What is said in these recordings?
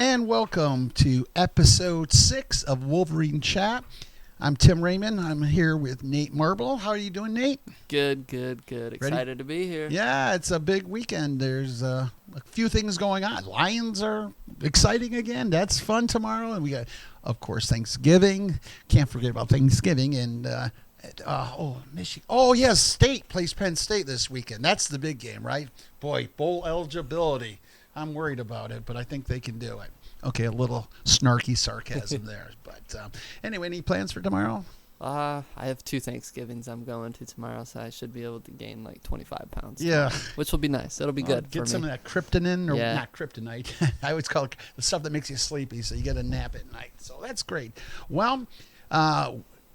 and welcome to episode 6 of Wolverine Chat. I'm Tim Raymond. I'm here with Nate Marble. How are you doing, Nate? Good. Excited to be here. Yeah, it's a big weekend. There's a few things going on. Lions are exciting again. That's fun tomorrow. And we got, of course, Thanksgiving. Can't forget about Thanksgiving. And, Michigan. Oh, yes, State plays Penn State this weekend. That's the big game, right? Boy, bowl eligibility. I'm worried about it, but I think they can do it. Okay, a little snarky sarcasm there. But anyway, any plans for tomorrow? I have 2 Thanksgivings I'm going to tomorrow, so I should be able to gain like 25 pounds. Yeah. Which will be nice. It'll be good Get for some me. of that kryptonine, or Yeah. not kryptonite. I always call it the stuff that makes you sleepy, so you get a nap at night. So that's great. Well,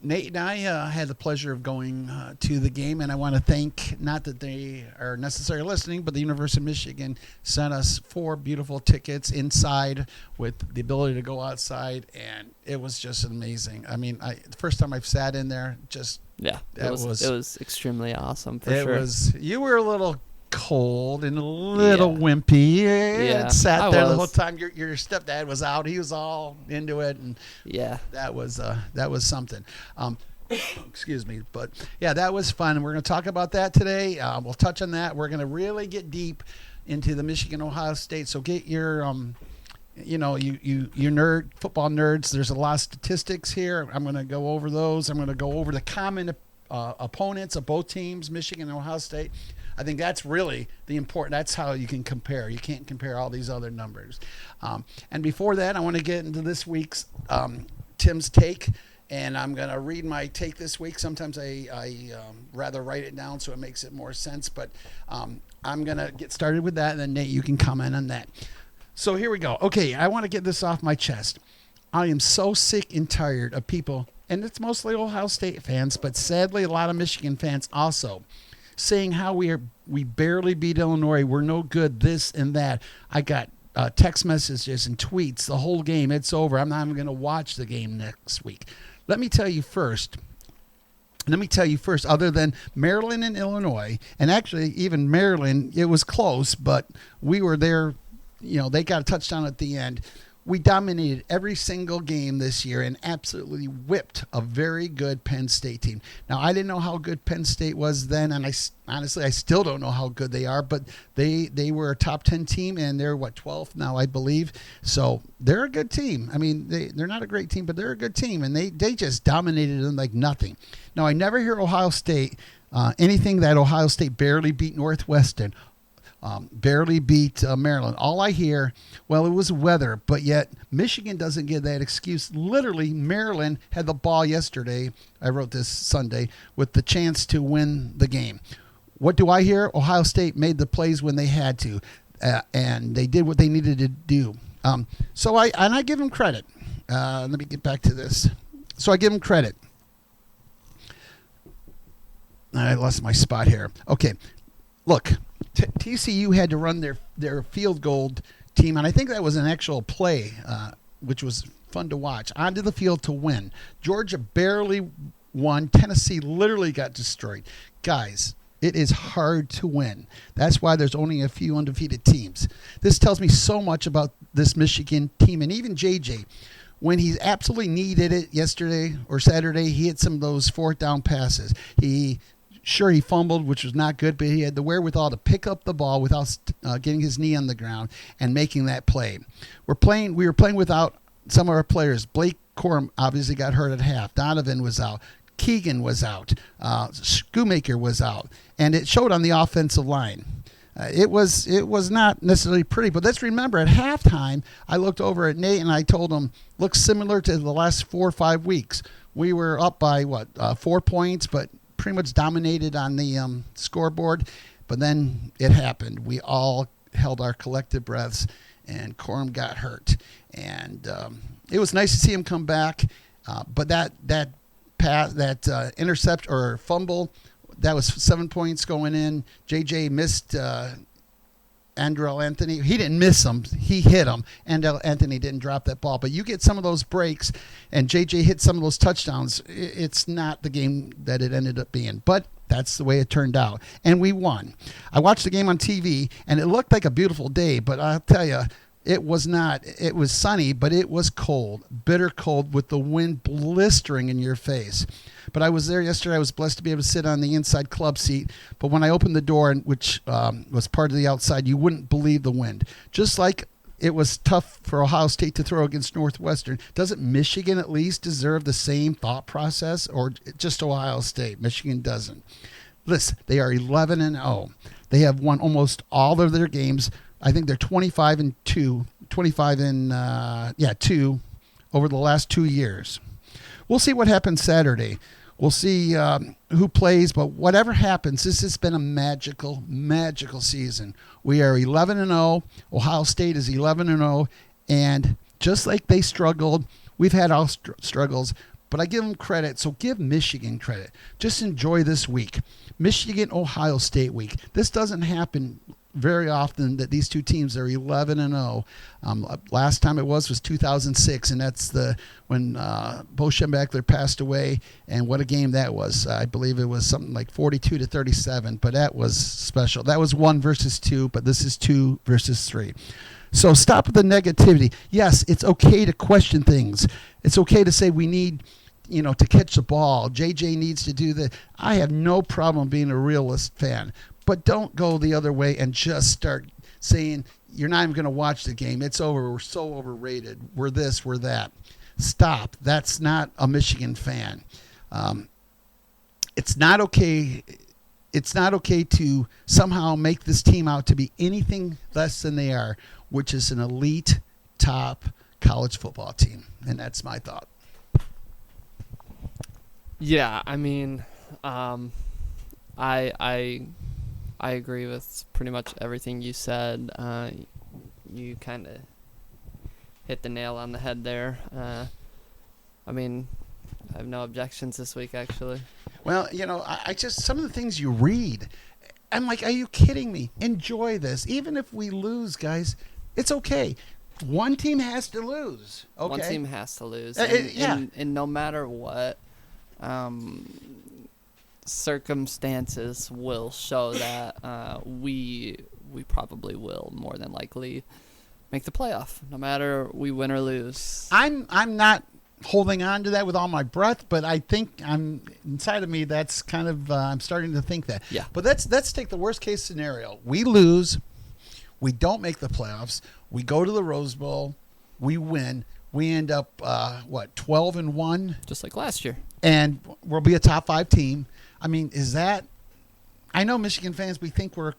Nate and I had the pleasure of going to the game, and I want to thank, not that they are necessarily listening, but the University of Michigan sent us 4 beautiful tickets inside with the ability to go outside, and it was just amazing. I mean, the first time I've sat in there, just Yeah, it was extremely awesome for sure. You were a little cold and a little wimpy. Yeah, Sat there the was. whole time. Your stepdad was out. He was all into it, and Yeah. that was something. Excuse me, but yeah, that was fun. We're going to talk about that today. We'll touch on that. We're going to really get deep into the Michigan-Ohio State. So get your you football nerds. There's a lot of statistics here. I'm going to go over those. I'm going to go over the common opponents of both teams, Michigan and Ohio State. I think that's really the important. That's how you can compare. You can't compare all these other numbers. And before that, I want to get into this week's Tim's take, and I'm going to read my take this week. Sometimes I rather write it down so it makes it more sense. But I'm going to get started with that, and then Nate, you can comment on that. So here we go. Okay, I want to get this off my chest. I am so sick and tired of people, and it's mostly Ohio State fans, but sadly a lot of Michigan fans also, saying how we barely beat Illinois, we're no good, this and that. I got text messages and tweets the whole game. It's over. I'm not even going to watch the game next week. Let me tell you first, other than Maryland and Illinois, and actually even Maryland, it was close, but we were there. They got a touchdown at the end. We dominated every single game this year and absolutely whipped a very good Penn State team. Now, I didn't know how good Penn State was then, and I still don't know how good they are, but they were a top 10 team, and they're, 12th now, I believe. So they're a good team. I mean, they're not a great team, but they're a good team, and they just dominated them like nothing. Now, I never hear Ohio State, anything that Ohio State barely beat Northwestern, barely beat Maryland. All I hear, it was weather, but yet Michigan doesn't get that excuse. Literally, Maryland had the ball yesterday, I wrote this Sunday, with the chance to win the game. What do I hear? Ohio State made the plays when they had to, and they did what they needed to do. So I give them credit. Let me get back to this. So I give them credit. I lost my spot here. Okay, look. TCU had to run their field goal team, and I think that was an actual play, which was fun to watch, onto the field to win. Georgia barely won. Tennessee literally got destroyed. Guys, it is hard to win. That's why there's only a few undefeated teams. This tells me so much about this Michigan team, and even JJ. When he absolutely needed it yesterday or Saturday, he hit some of those 4th down passes. Sure, he fumbled, which was not good, but he had the wherewithal to pick up the ball without getting his knee on the ground and making that play. We were playing without some of our players. Blake Corum obviously got hurt at half. Donovan was out. Keegan was out. Schoonmaker was out. And it showed on the offensive line. It was not necessarily pretty, but let's remember, at halftime, I looked over at Nate and I told him, looks similar to the last 4 or 5 weeks. We were up by, 4 points, but pretty much dominated on the scoreboard, but then it happened. We all held our collective breaths, and Corum got hurt, and it was nice to see him come back. But that pass, that intercept or fumble, that was 7 points going in. JJ missed Andrel Anthony. He didn't miss him. He hit him. Andrel Anthony didn't drop that ball. But you get some of those breaks, and JJ hit some of those touchdowns. It's not the game that it ended up being. But that's the way it turned out. And we won. I watched the game on TV, and it looked like a beautiful day. But I'll tell you, It was not. It was sunny, but it was cold, bitter cold, with the wind blistering in your face. But I was there yesterday. I was blessed to be able to sit on the inside club seat. But when I opened the door, which was part of the outside, you wouldn't believe the wind. Just like it was tough for Ohio State to throw against Northwestern, doesn't Michigan at least deserve the same thought process, or just Ohio State? Michigan doesn't. Listen, they are 11-0. They have won almost all of their games. I think they're 25-2 over the last 2 years. We'll see what happens Saturday. We'll see who plays, but whatever happens, this has been a magical, magical season. We are 11-0. Ohio State is 11-0, and just like they struggled, we've had our struggles, but I give them credit, so give Michigan credit. Just enjoy this week. Michigan-Ohio State week. This doesn't happen very often, that these two teams are 11-0. Last time it was 2006, and that's when Bo Schembechler passed away, and what a game that was. I believe it was something like 42-37, but that was special. That was 1 versus 2, but this is 2 versus 3. So stop with the negativity. Yes, it's okay to question things. It's okay to say we need to catch the ball. JJ needs to do that. I have no problem being a realist fan. But don't go the other way and just start saying you're not even going to watch the game. It's over. We're so overrated. We're this, we're that. Stop. That's not a Michigan fan. It's not okay. It's not okay to somehow make this team out to be anything less than they are, which is an elite, top college football team. And that's my thought. Yeah, I mean, I agree with pretty much everything you said. You kind of hit the nail on the head there. I mean, I have no objections this week, actually. Well, I just, some of the things you read, I'm like, are you kidding me? Enjoy this. Even if we lose, guys, it's okay. One team has to lose. Okay. One team has to lose. Yeah. And no matter what, circumstances will show that we probably will more than likely make the playoff, no matter we win or lose. I'm not holding on to that with all my breath, but I think I'm inside of me. That's kind of I'm starting to think that. Yeah. But let's take the worst case scenario. We lose. We don't make the playoffs. We go to the Rose Bowl. We win. We end up 12-1, just like last year, and we'll be a top 5 team. I mean, is that? I know Michigan fans. We think we're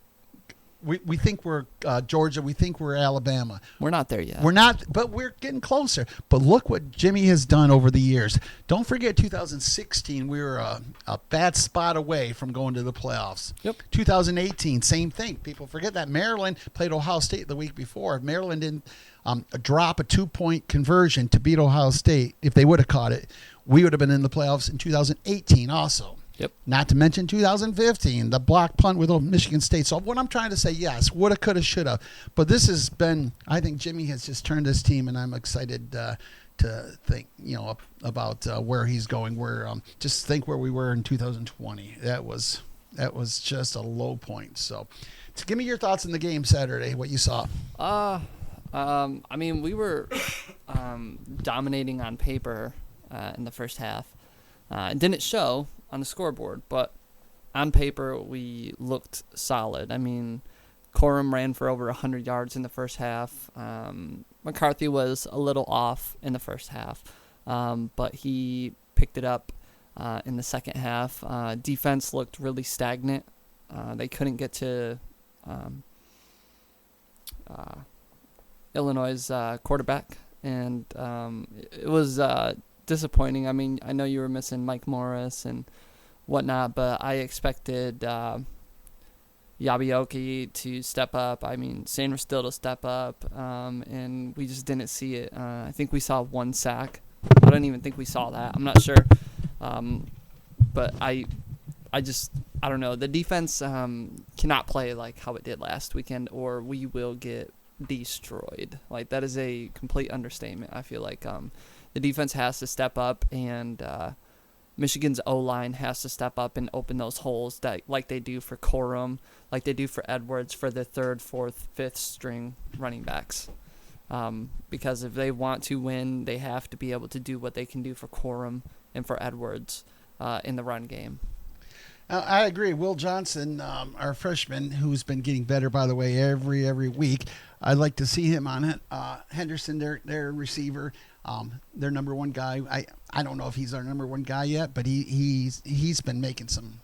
Georgia. We think we're Alabama. We're not there yet. We're not, but we're getting closer. But look what Jimmy has done over the years. Don't forget 2016. We were a bad spot away from going to the playoffs. Yep. 2018, same thing. People forget that Maryland played Ohio State the week before. If Maryland didn't drop a 2-point conversion to beat Ohio State, if they would have caught it, we would have been in the playoffs in 2018 also. Yep. Not to mention 2015, the block punt with Michigan State. So what I'm trying to say, yes, woulda, coulda, shoulda. But this has been, I think Jimmy has just turned this team, and I'm excited to think, about where he's going. Just think where we were in 2020. That was just a low point. So give me your thoughts on the game Saturday, what you saw. I mean, we were dominating on paper in the first half. It didn't show on the scoreboard, but on paper we looked solid. I mean, Corum ran for over 100 yards in the first half. McCarthy was a little off in the first half, but he picked it up in the second half. Defense looked really stagnant. They couldn't get to Illinois' quarterback, and it was disappointing. I mean, I know you were missing Mike Morris and whatnot, but I expected Yabioki to step up. I mean, Sanders still to step up, and we just didn't see it. I think we saw 1 sack. I don't even think we saw that. I'm not sure, but I don't know. The defense cannot play like how it did last weekend, or we will get destroyed. Like, that is a complete understatement. I feel like the defense has to step up, and Michigan's O-line has to step up and open those holes that, like they do for Corum, like they do for Edwards, for the 3rd, 4th, 5th string running backs. because if they want to win, they have to be able to do what they can do for Corum and for Edwards in the run game. I agree. Will Johnson, our freshman, who's been getting better, by the way, every week. I'd like to see him on it. Henderson, their receiver, their number one guy. I don't know if he's our number one guy yet, but he's been making some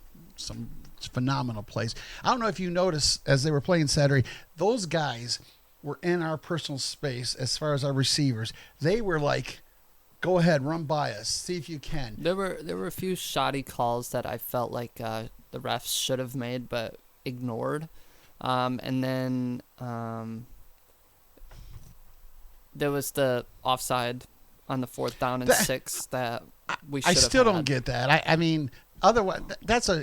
phenomenal plays. I don't know if you noticed as they were playing Saturday, those guys were in our personal space as far as our receivers. They were like, go ahead, run by us, see if you can. There were a few shoddy calls that I felt like the refs should have made but ignored. And then there was the offside on the 4th down and 6 that we should have I still had. don't get that. I mean, otherwise,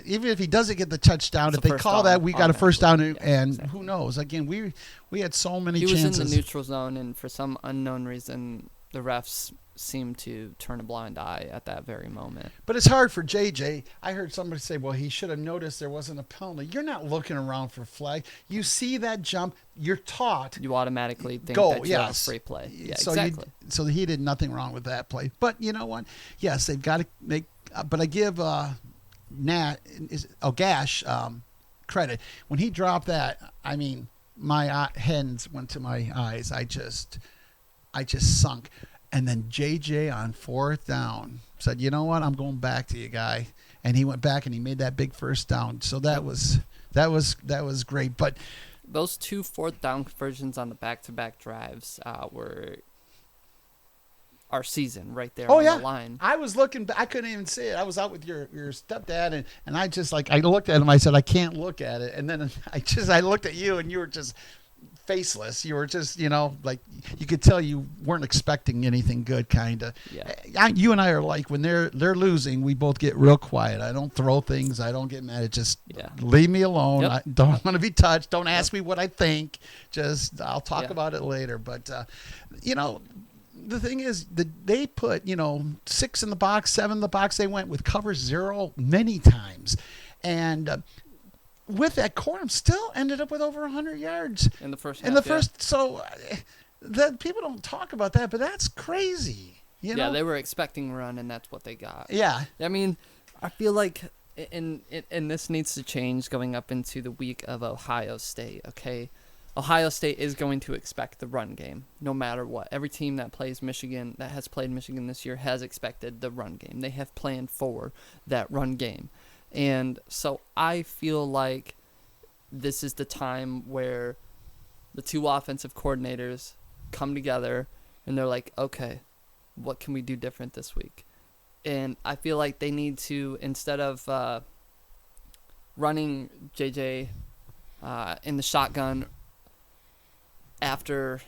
even if he doesn't get the touchdown, It's if a they first call down that, we got a first down, and exactly. who knows? Again, we had so many He was chances. in the neutral zone, and for some unknown reason, the refs seemed to turn a blind eye at that very moment. But it's hard for JJ. I heard somebody say, well, he should have noticed there wasn't a penalty. You're not looking around for flag. You see that jump, you're taught. You automatically think Go, that you're on yes. free play. Yeah, so exactly. So he did nothing wrong with that play. But you know what? Yes, they've got to make. But I give Gash credit when he dropped that. I mean, my hands went to my eyes. I just sunk. And then JJ on 4th down said, "You know what? I'm going back to you, guy." And he went back and he made that big first down. So that was great. But those 2 4th down conversions on the back-to-back drives were our season right there on the line. I was looking, but I couldn't even see it. I was out with your stepdad, and I just I looked at him. I said, I can't look at it. And then I looked at you, and you were just faceless. You were just, like you could tell you weren't expecting anything good, kind of. Yeah. You and I are like, when they're losing, we both get real quiet. I don't throw things. I don't get mad. It just leave me alone. Yep. I don't want to be touched. Don't ask me what I think. Just I'll talk about it later. But the thing is that they put 6 in the box, 7 in the box. They went with cover 0 many times, and with that, Corum still ended up with over 100 yards in the first half. So that people don't talk about that, but that's crazy. Yeah, they were expecting run, and that's what they got. Yeah. I mean, I feel like, and this needs to change going up into the week of Ohio State, okay? Ohio State is going to expect the run game, no matter what. Every team that has played Michigan this year has expected the run game. They have planned for that run game. And so I feel like this is the time where the 2 offensive coordinators come together and they're like, okay, what can we do different this week? And I feel like they need to, instead of running JJ in the shotgun after,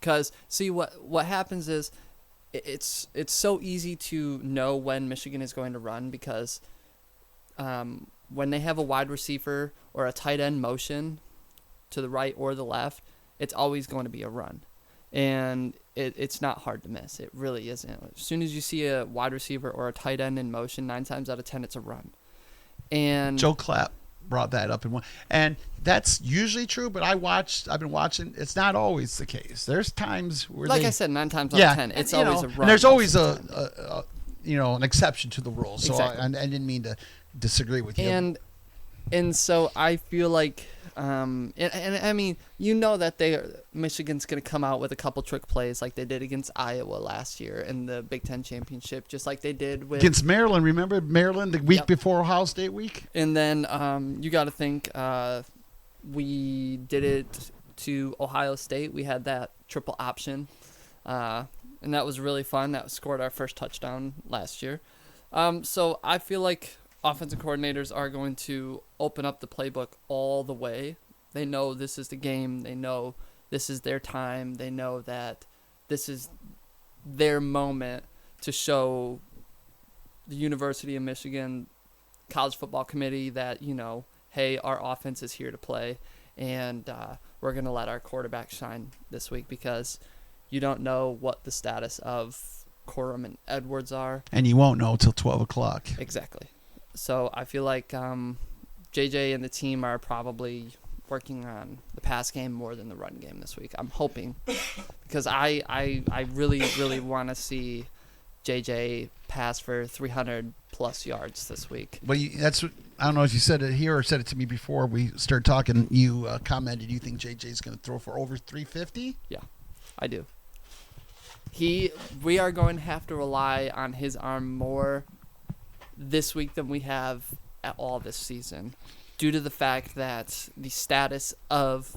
because see what happens is it's so easy to know when Michigan is going to run because when they have a wide receiver or a tight end motion to the right or the left, it's always going to be a run. And it's not hard to miss. It really isn't. As soon as you see a wide receiver or a tight end in motion, 9 times out of 10, it's a run. And Joe Clapp brought that up and that's usually true, but I've been watching, it's not always the case. There's times where I said, 9 times out of 10, it's always a run. And there's always an exception to the rule. So exactly. I didn't mean to disagree with you. And so I feel like and I mean, that Michigan's going to come out with a couple trick plays like they did against Iowa last year in the Big Ten Championship, just like they did against Maryland. Remember Maryland the week before Ohio State week? And then you got to think we did it to Ohio State. We had that triple option, and that was really fun. That scored our first touchdown last year. So I feel like offensive coordinators are going to open up the playbook all the way. They know this is the game. They know this is their time. They know that this is their moment to show the University of Michigan College Football Committee that, hey, our offense is here to play, and we're going to let our quarterback shine this week because you don't know what the status of Corum and Edwards are. And you won't know until 12 o'clock. Exactly. So I feel like JJ and the team are probably working on the pass game more than the run game this week. I'm hoping because I really, really want to see JJ pass for 300 plus yards this week. Well, that's I don't know if you said it here or said it to me before we started talking. You commented you think JJ's going to throw for over 350. Yeah, I do. We are going to have to rely on his arm more this week than we have at all this season, due to the fact that the status of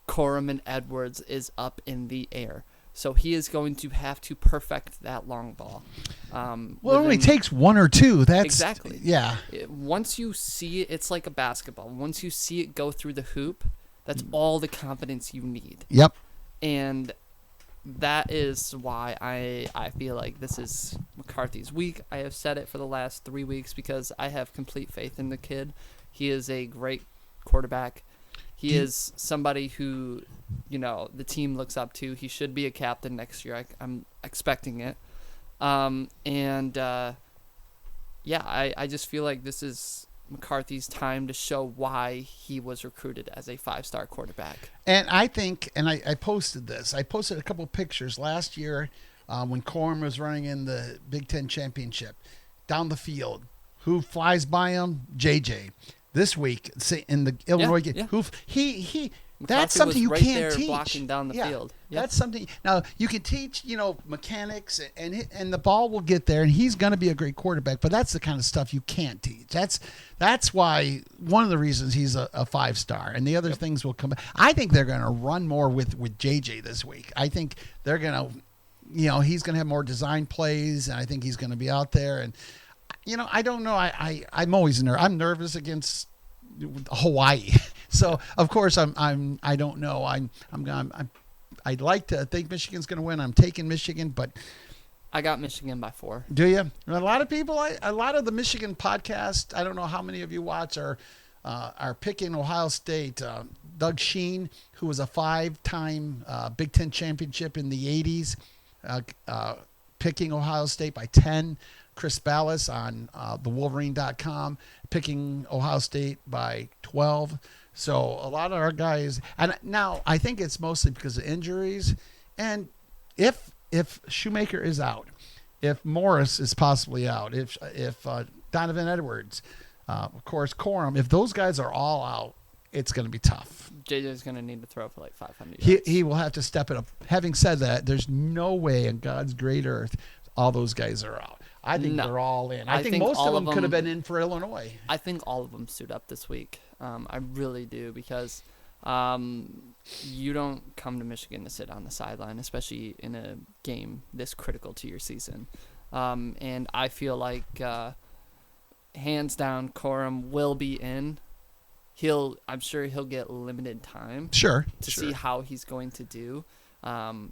Corum and Edwards is up in the air. So he is going to have to perfect that long ball. Well, it only takes one or two. That's exactly. Yeah. Once you see it, it's like a basketball. Once you see it go through the hoop, that's all the confidence you need. Yep. And that is why I feel like this is McCarthy's week. I have said it for the last 3 weeks because I have complete faith in the kid. He is a great quarterback. He is somebody who, the team looks up to. He should be a captain next year. I'm expecting it. I just feel like this is McCarthy's time to show why he was recruited as a 5-star quarterback. And I think, and I posted this. I posted a couple pictures last year when Corum was running in the Big Ten championship. Down the field, who flies by him? JJ. This week, say in the Illinois game, he that's something you can't teach. Blocking down the field. Yep. That's something. Now you can teach, mechanics, and the ball will get there, and he's going to be a great quarterback. But that's the kind of stuff you can't teach. That's why one of the reasons he's a 5-star, and the other things will come. I think they're going to run more with JJ this week. I think they're going to, he's going to have more design plays, and I think he's going to be out there. And I don't know. I'm always nervous. I'm nervous against Hawaii. So of course I don't know. I'd like to think Michigan's going to win. I'm taking Michigan, but I got Michigan by 4. Do you? A lot of people. A lot of the Michigan podcast. I don't know how many of you watch are picking Ohio State. Doug Sheen, who was a 5-time Big Ten championship in the 80s, picking Ohio State by 10. Chris Ballas on thewolverine.com picking Ohio State by 12. So a lot of our guys, and now I think it's mostly because of injuries. And if Shoemaker is out, if Morris is possibly out, if Donovan Edwards, of course Corum, if those guys are all out, it's going to be tough. JJ's going to need to throw for like 500 yards. He will have to step it up. Having said that, there's no way in God's great earth all those guys are out. I think they're all in. I think most of them could have been in for Illinois. I think all of them suit up this week. I really do, because you don't come to Michigan to sit on the sideline, especially in a game this critical to your season. And I feel like hands down, Corum will be in. I'm sure he'll get limited time. Sure. To see how he's going to do.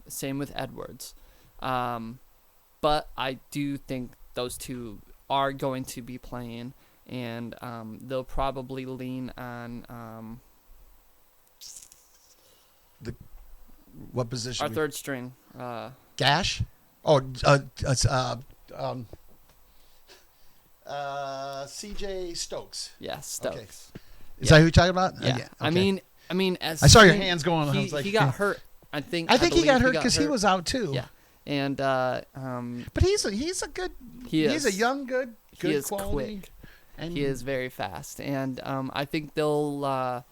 Same with Edwards. But I do think those two are going to be playing, and they'll probably lean on what position? Our third string. Gash? Oh, CJ Stokes. Yeah, Stokes. Okay. Is that who you're talking about? Yeah. Okay. I mean, as I saw your hands going. He, I was like, he got hurt. I think he got hurt because he was out too. Yeah. And but he's a good. He's a young good he is quality. Quick. And he is very fast, and I think they'll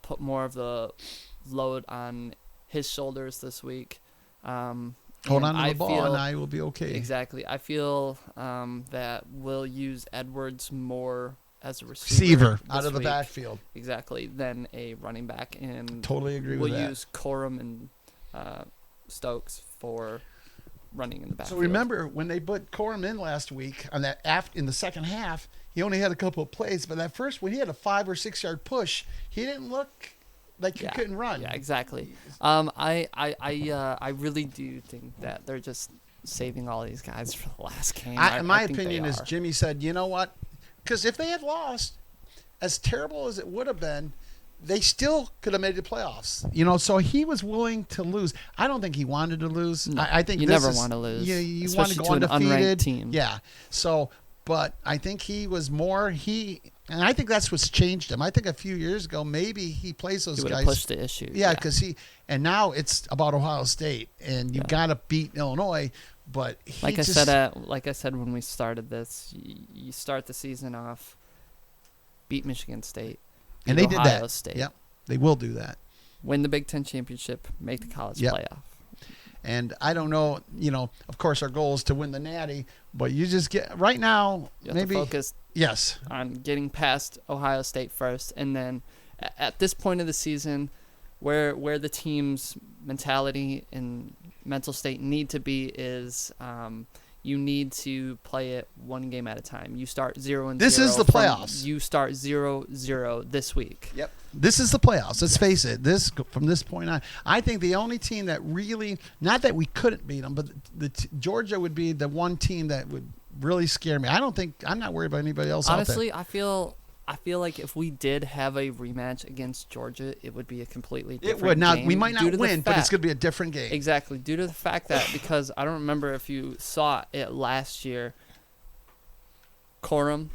put more of the load on his shoulders this week. Hold on to the ball, and I will be okay. Exactly. I feel that we'll use Edwards more as a receiver out of the week, backfield. Exactly, than a running back. And totally agree with that. We'll use Corum and Stokes for running in the backfield. So remember when they put Corum in last week on that in the second half, he only had a couple of plays, but that first when he had a 5 or 6 yard push, he didn't look like he couldn't run. Yeah, exactly. I really do think that they're just saving all these guys for the last game. My opinion is Jimmy said, you know what? Because if they had lost, as terrible as it would have been, they still could have made the playoffs. So he was willing to lose. I don't think he wanted to lose. No, I think you never want to lose. You want to go to an undefeated unranked team. Yeah. So, but I think he was more. And I think that's what's changed him. I think a few years ago, maybe he plays those He would guys. have pushed the issue. Yeah, because and now it's about Ohio State, and you got to beat Illinois. But like I said when we started this, you start the season off, beat Michigan State, beat and they Ohio did that. State. Yep, they will do that. Win the Big Ten championship, make the college playoff. And I don't know, of course our goal is to win the Natty, but you just get right now. You have maybe to focus yes on getting past Ohio State first, and then at this point of the season, where the team's mentality and mental state need to be is you need to play it one game at a time. You start 0-0. This is the playoffs. You start 0-0 this week. Yep. This is the playoffs. Let's face it. From this point on, I think the only team that really, not that we couldn't beat them, but Georgia would be the one team that would really scare me. I'm not worried about anybody else Honestly, out there. I feel like if we did have a rematch against Georgia, it would be a completely different It would not. game. We might not win, but it's fact- going to be a different game. Exactly, due to the fact that because I don't remember if you saw it last year, Corum,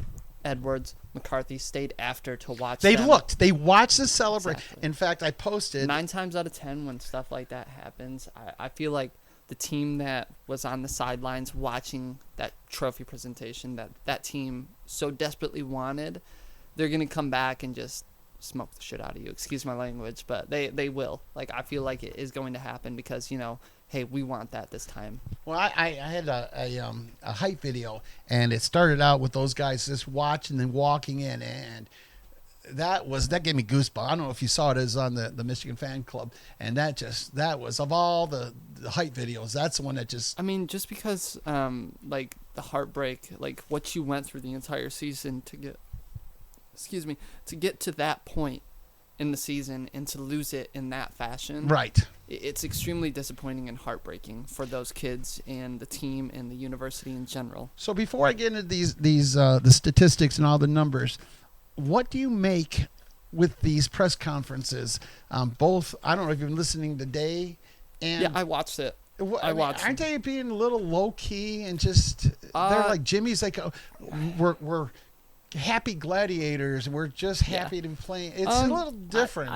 Edwards, McCarthy stayed after to watch. They them. looked. They watched the celebration. Exactly. In fact, I posted 9 times out of 10 when stuff like that happens, I feel like the team that was on the sidelines watching that trophy presentation that team so desperately wanted, they're going to come back and just smoke the shit out of you. Excuse my language, but they will. Like, I feel like it is going to happen because, hey, we want that this time. Well, I had a hype video, and it started out with those guys just watching and walking in, and that gave me goosebumps. I don't know if you saw it. It was on the Michigan Fan Club, and that was of all the hype videos, that's the one that just. I mean, just because like the heartbreak, like what you went through the entire season to get to that point in the season and to lose it in that fashion. Right. It's extremely disappointing and heartbreaking for those kids and the team and the university in general. So before I get into these the statistics and all the numbers, what do you make with these press conferences? Both, I don't know if you've been listening today, and Yeah, I watched it. I watched. Aren't they being a little low key and just they're like Jimmy's like we're happy gladiators. We're just happy to be playing. It's a little different.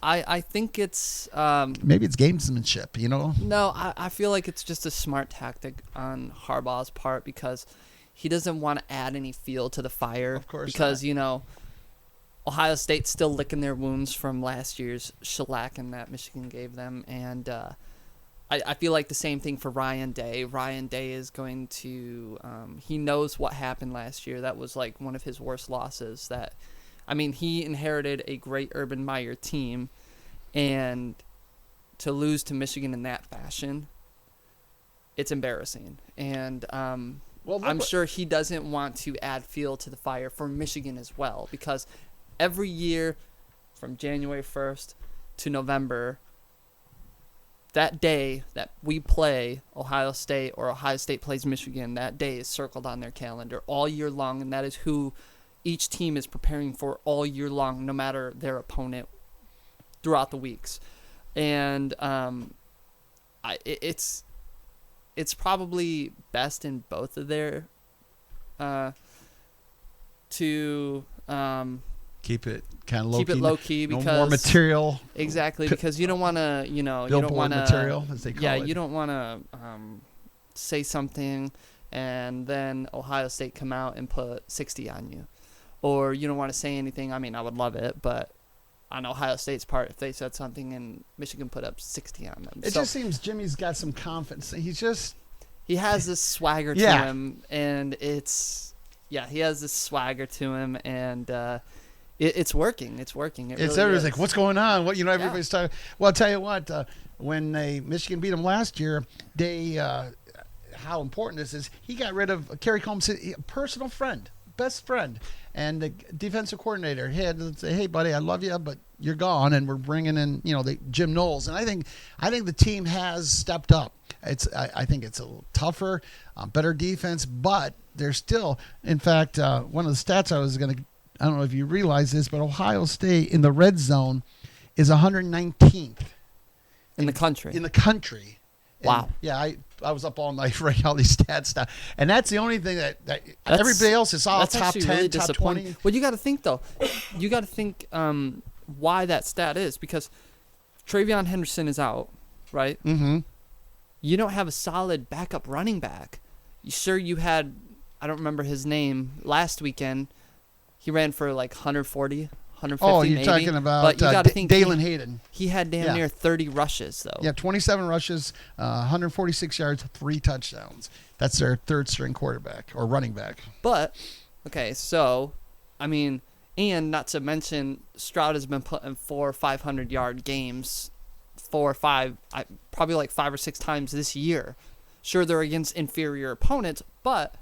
I think it's maybe it's gamesmanship. No, I feel like it's just a smart tactic on Harbaugh's part because he doesn't want to add any fuel to the fire. Of course because Ohio State's still licking their wounds from last year's shellacking that Michigan gave them, and I feel like the same thing for Ryan Day. Ryan Day is going to he knows what happened last year. That was like one of his worst losses. He inherited a great Urban Meyer team, and to lose to Michigan in that fashion, it's embarrassing. And I'm sure he doesn't want to add fuel to the fire for Michigan as well, because every year from January 1st to November, that day that we play Ohio State or Ohio State plays Michigan, that day is circled on their calendar all year long, and that is who each team is preparing for all year long, no matter their opponent throughout the weeks. And it's probably best in both of their to keep it kind of low keep key. it low key because no more material. Exactly, because you don't want to, you don't Billboard want to material, as they call it. you don't want to say something and then Ohio State come out and put 60 on you, or you don't want to say anything. I mean, I would love it, but on Ohio State's part, if they said something and Michigan put up 60 on them, It just seems Jimmy's got some confidence. He has this swagger to him, and he has this swagger to him, and it's working. It's working. Everybody's really like, what's going on? Everybody's talking. Well, I'll tell you what. When Michigan beat them last year, how important this is. He got rid of Kerry Combs, a personal friend, best friend, and the defensive coordinator. He had to say, "Hey, buddy, I love you, but you're gone, and we're bringing in, Jim Knowles." And I think the team has stepped up. I think it's a little tougher, better defense, but they're still. In fact, one of the stats I don't know if you realize this, but Ohio State in the red zone is 119th in the country. In the country. Wow. And, I was up all night writing all these stats down, and that's the only thing that everybody else is all That's top actually 10, really top disappointing. 20. Well, you got to think though. You got to think why that stat is because Travion Henderson is out, right? Mm-hmm. You don't have a solid backup running back. You had, I don't remember his name, last weekend. He ran for like 140, 150 Oh, you're maybe. talking about But you got to think Dalen Hayden. he had damn Yeah. near 30 rushes though. Yeah, 27 rushes, 146 yards, 3 touchdowns. That's their third string quarterback or running back. But, okay, so, I mean, and not to mention, Stroud has been put in 400 or 500 yard games, 4 or 5, probably like 5 or 6 times this year. Sure, they're against inferior opponents, but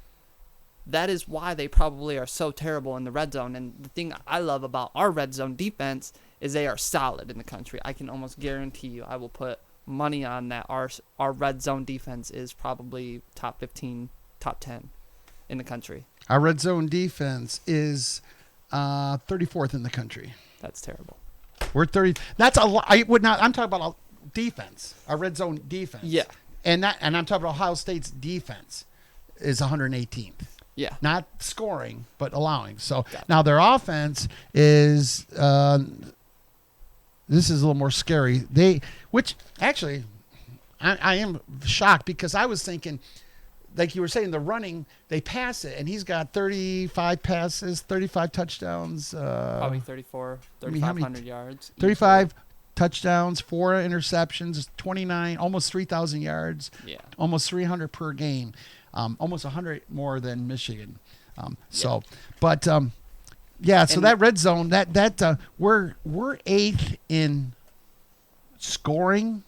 that is why they probably are so terrible in the red zone. And the thing I love about our red zone defense is they are solid in the country. I can almost guarantee you, I will put money on that. Our red zone defense is probably top 15, top 10 in the country. Our red zone defense is 34th in the country. That's terrible. We're 30. That's a lot. I would not. I'm talking about defense. Our red zone defense. Yeah. And I'm talking about Ohio State's defense is 118th. Yeah. Not scoring, but allowing. So Gotcha. now their offense is this is a little more scary. Which actually I am shocked because I was thinking, like you were saying, the running, they pass it, and he's got 35 passes, 35 touchdowns. Probably 34, I mean, how many 3,500 yards. 35 touchdowns, 4 interceptions, 29, almost 3,000 yards, Yeah. almost 300 per game, almost 100 more than Michigan. But yeah, so And- that red zone, we're 8th in scoring.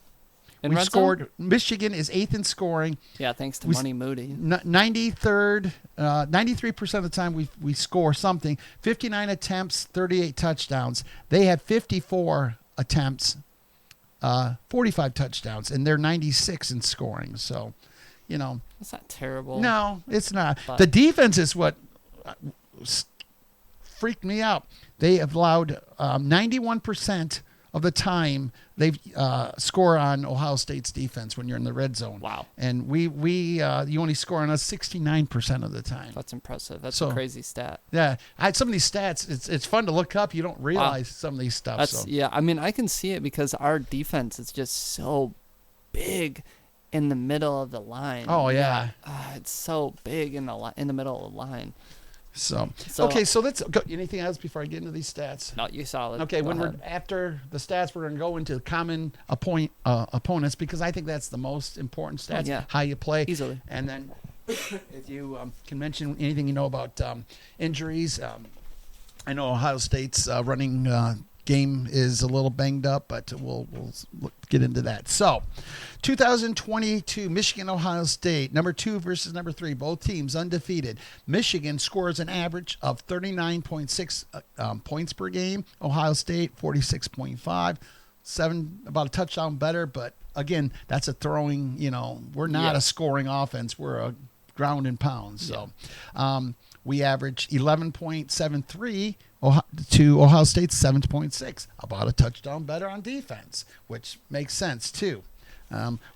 In We red scored. zone? Michigan is 8th in scoring. Yeah, thanks to we- Money Moody. 93rd, 93% of the time we score something. 59 attempts, 38 touchdowns. They had 54 attempts, 45 touchdowns, and they're 96 in scoring. So, That's not terrible. no, it's not. But- The defense is what freaked me out. They have allowed 91% of the time they score on Ohio State's defense when you're in the red zone. Wow. And you only score on us 69% of the time. That's impressive. That's So- a crazy stat. Yeah, some of these stats, it's fun to look up. You don't realize some of these stuff. That's So. yeah. I mean, I can see it because our defense is just so big in the middle of the line. Oh, yeah. It's so big in the middle of the line. So So- okay, so let's go. Anything else before I get into these stats? Not you solid. Okay, Go when we're ahead. after the stats, we're going to go into common opponents because I think that's the most important stats. yeah. How you play, Easily. and then if you can mention anything you know about injuries. I know Ohio State's running game is a little banged up, but we'll get into that. So, 2022 Michigan Ohio State, number 2 versus number 3, both teams undefeated. Michigan scores an average of 39.6 points per game. Ohio State 46.5, about a touchdown better, but again, that's a throwing. We're not Yeah. a scoring offense. We're a ground and pound. So, we averaged 11.73 to Ohio State's 7.6, about a touchdown better on defense, which makes sense too.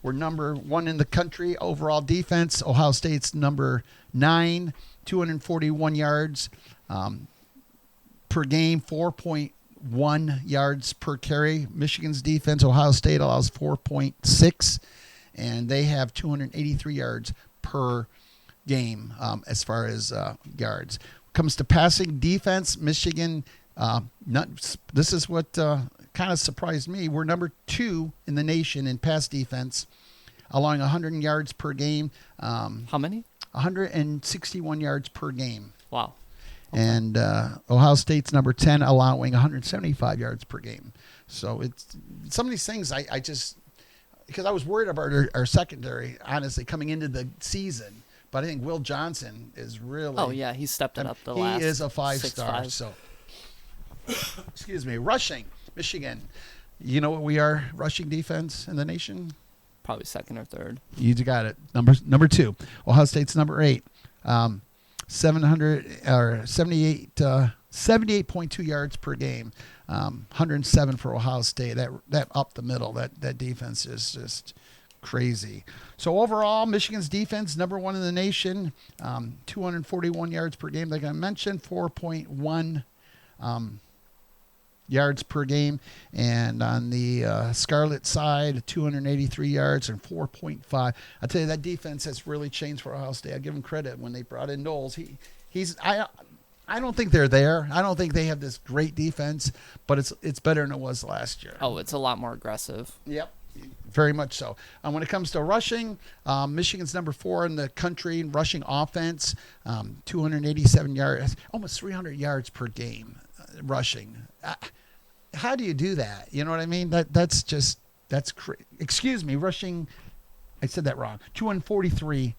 We're number 1 in the country overall defense. Ohio State's number 9, 241 yards per game, 4.1 yards per carry. Michigan's defense, Ohio State allows 4.6, and they have 283 yards per game as far as yards. Comes to passing defense, Michigan, this is what kind of surprised me. We're number 2 in the nation in pass defense, allowing 100 yards per game, How many? 161 yards per game. Wow. And Ohio State's number 10, allowing 175 yards per game. So it's some of these things I just, because I was worried about our secondary, honestly, coming into the season. But I think Will Johnson is really. Oh yeah, he stepped it up the last. He is a 5-star. 6'5". So, excuse me. Rushing, Michigan. You know what we are? Rushing defense in the nation. Probably second or third. You got it. Number 2. Ohio State's number 8. 78.2 yards per game. 107 for Ohio State. That up the middle. That defense is just crazy. So overall, Michigan's defense, number one in the nation, 241 yards per game, like I mentioned, 4.1 yards per game. And on the Scarlet side, 283 yards and 4.5. I tell you, that defense has really changed for Ohio State. I give him credit when they brought in Knowles. I don't think they're there. I don't think they have this great defense, but it's better than it was last year. Oh, it's a lot more aggressive. Yep, very much so. When it comes to rushing, Michigan's number 4 in the country in rushing offense, 287 yards, almost 300 yards per game rushing. How do you do that? You know what I mean? That's excuse me, rushing. I said that wrong. 243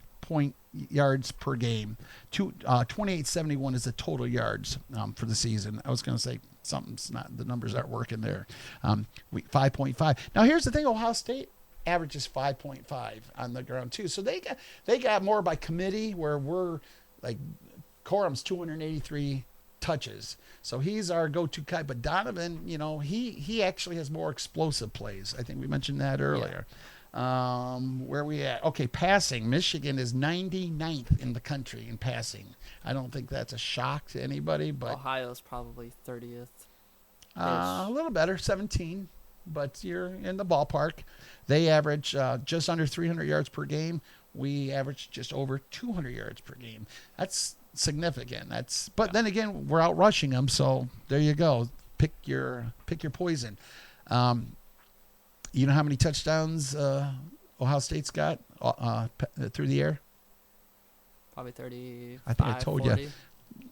yards per game. 2871 is the total yards for the season. I was going to say something's not, the numbers aren't working there. 5.5. Now here's the thing: Ohio State averages 5.5 on the ground too. So they got more by committee, where we're like Corum's 283 touches. So he's our go-to guy. But Donovan, he actually has more explosive plays. I think we mentioned that earlier. Yeah. Where we at? Okay, passing. Michigan is 99th in the country in passing. I don't think that's a shock to anybody, but Ohio's probably 30th. A little better, 17, but you're in the ballpark. They average just under 300 yards per game. We average just over 200 yards per game. That's significant. But then again, we're out rushing them, so there you go. Pick your poison. You know how many touchdowns Ohio State's got through the air? Probably 35. I think I told 40. you.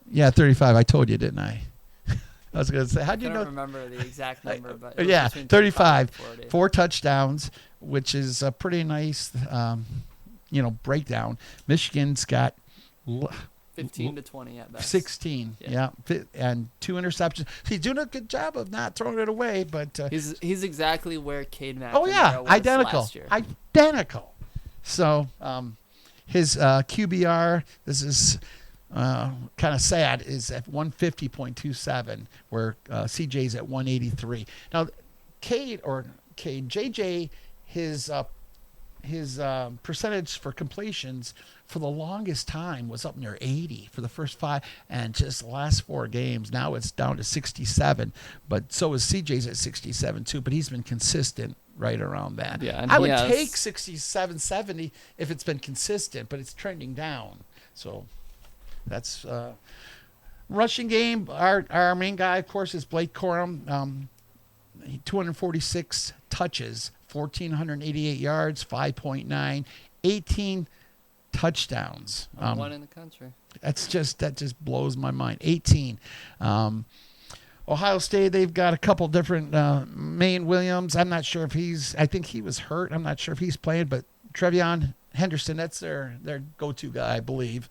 Yeah, 35. I told you, didn't I? I was going to say, how'd you know? I don't remember the exact number, but it yeah, was between 35. 40. 4 touchdowns, which is a pretty nice, breakdown. Michigan's got 15 to 20 at best. 16, yeah. And 2 interceptions. He's doing a good job of not throwing it away, but he's exactly where Cade McNamara was identical, last year. Identical. So his QBR, this is kind of sad, is at 150.27, where CJ's at 183. Now, JJ, his percentage for completions for the longest time was up near 80 for the first 5, and just the last 4 games. Now it's down to 67, but so is CJ's at 67 too, but he's been consistent right around that. Yeah, and I would take 67, 70 if it's been consistent, but it's trending down. So that's rushing game. Our main guy, of course, is Blake Corum. 246 touches, 1,488 yards, 5.9, 18 touchdowns. One in the country. That just blows my mind. 18. Ohio State, they've got a couple different. Maine Williams, I'm not sure if I think he was hurt. I'm not sure if he's playing, but Trevion Henderson, that's their go-to guy, I believe.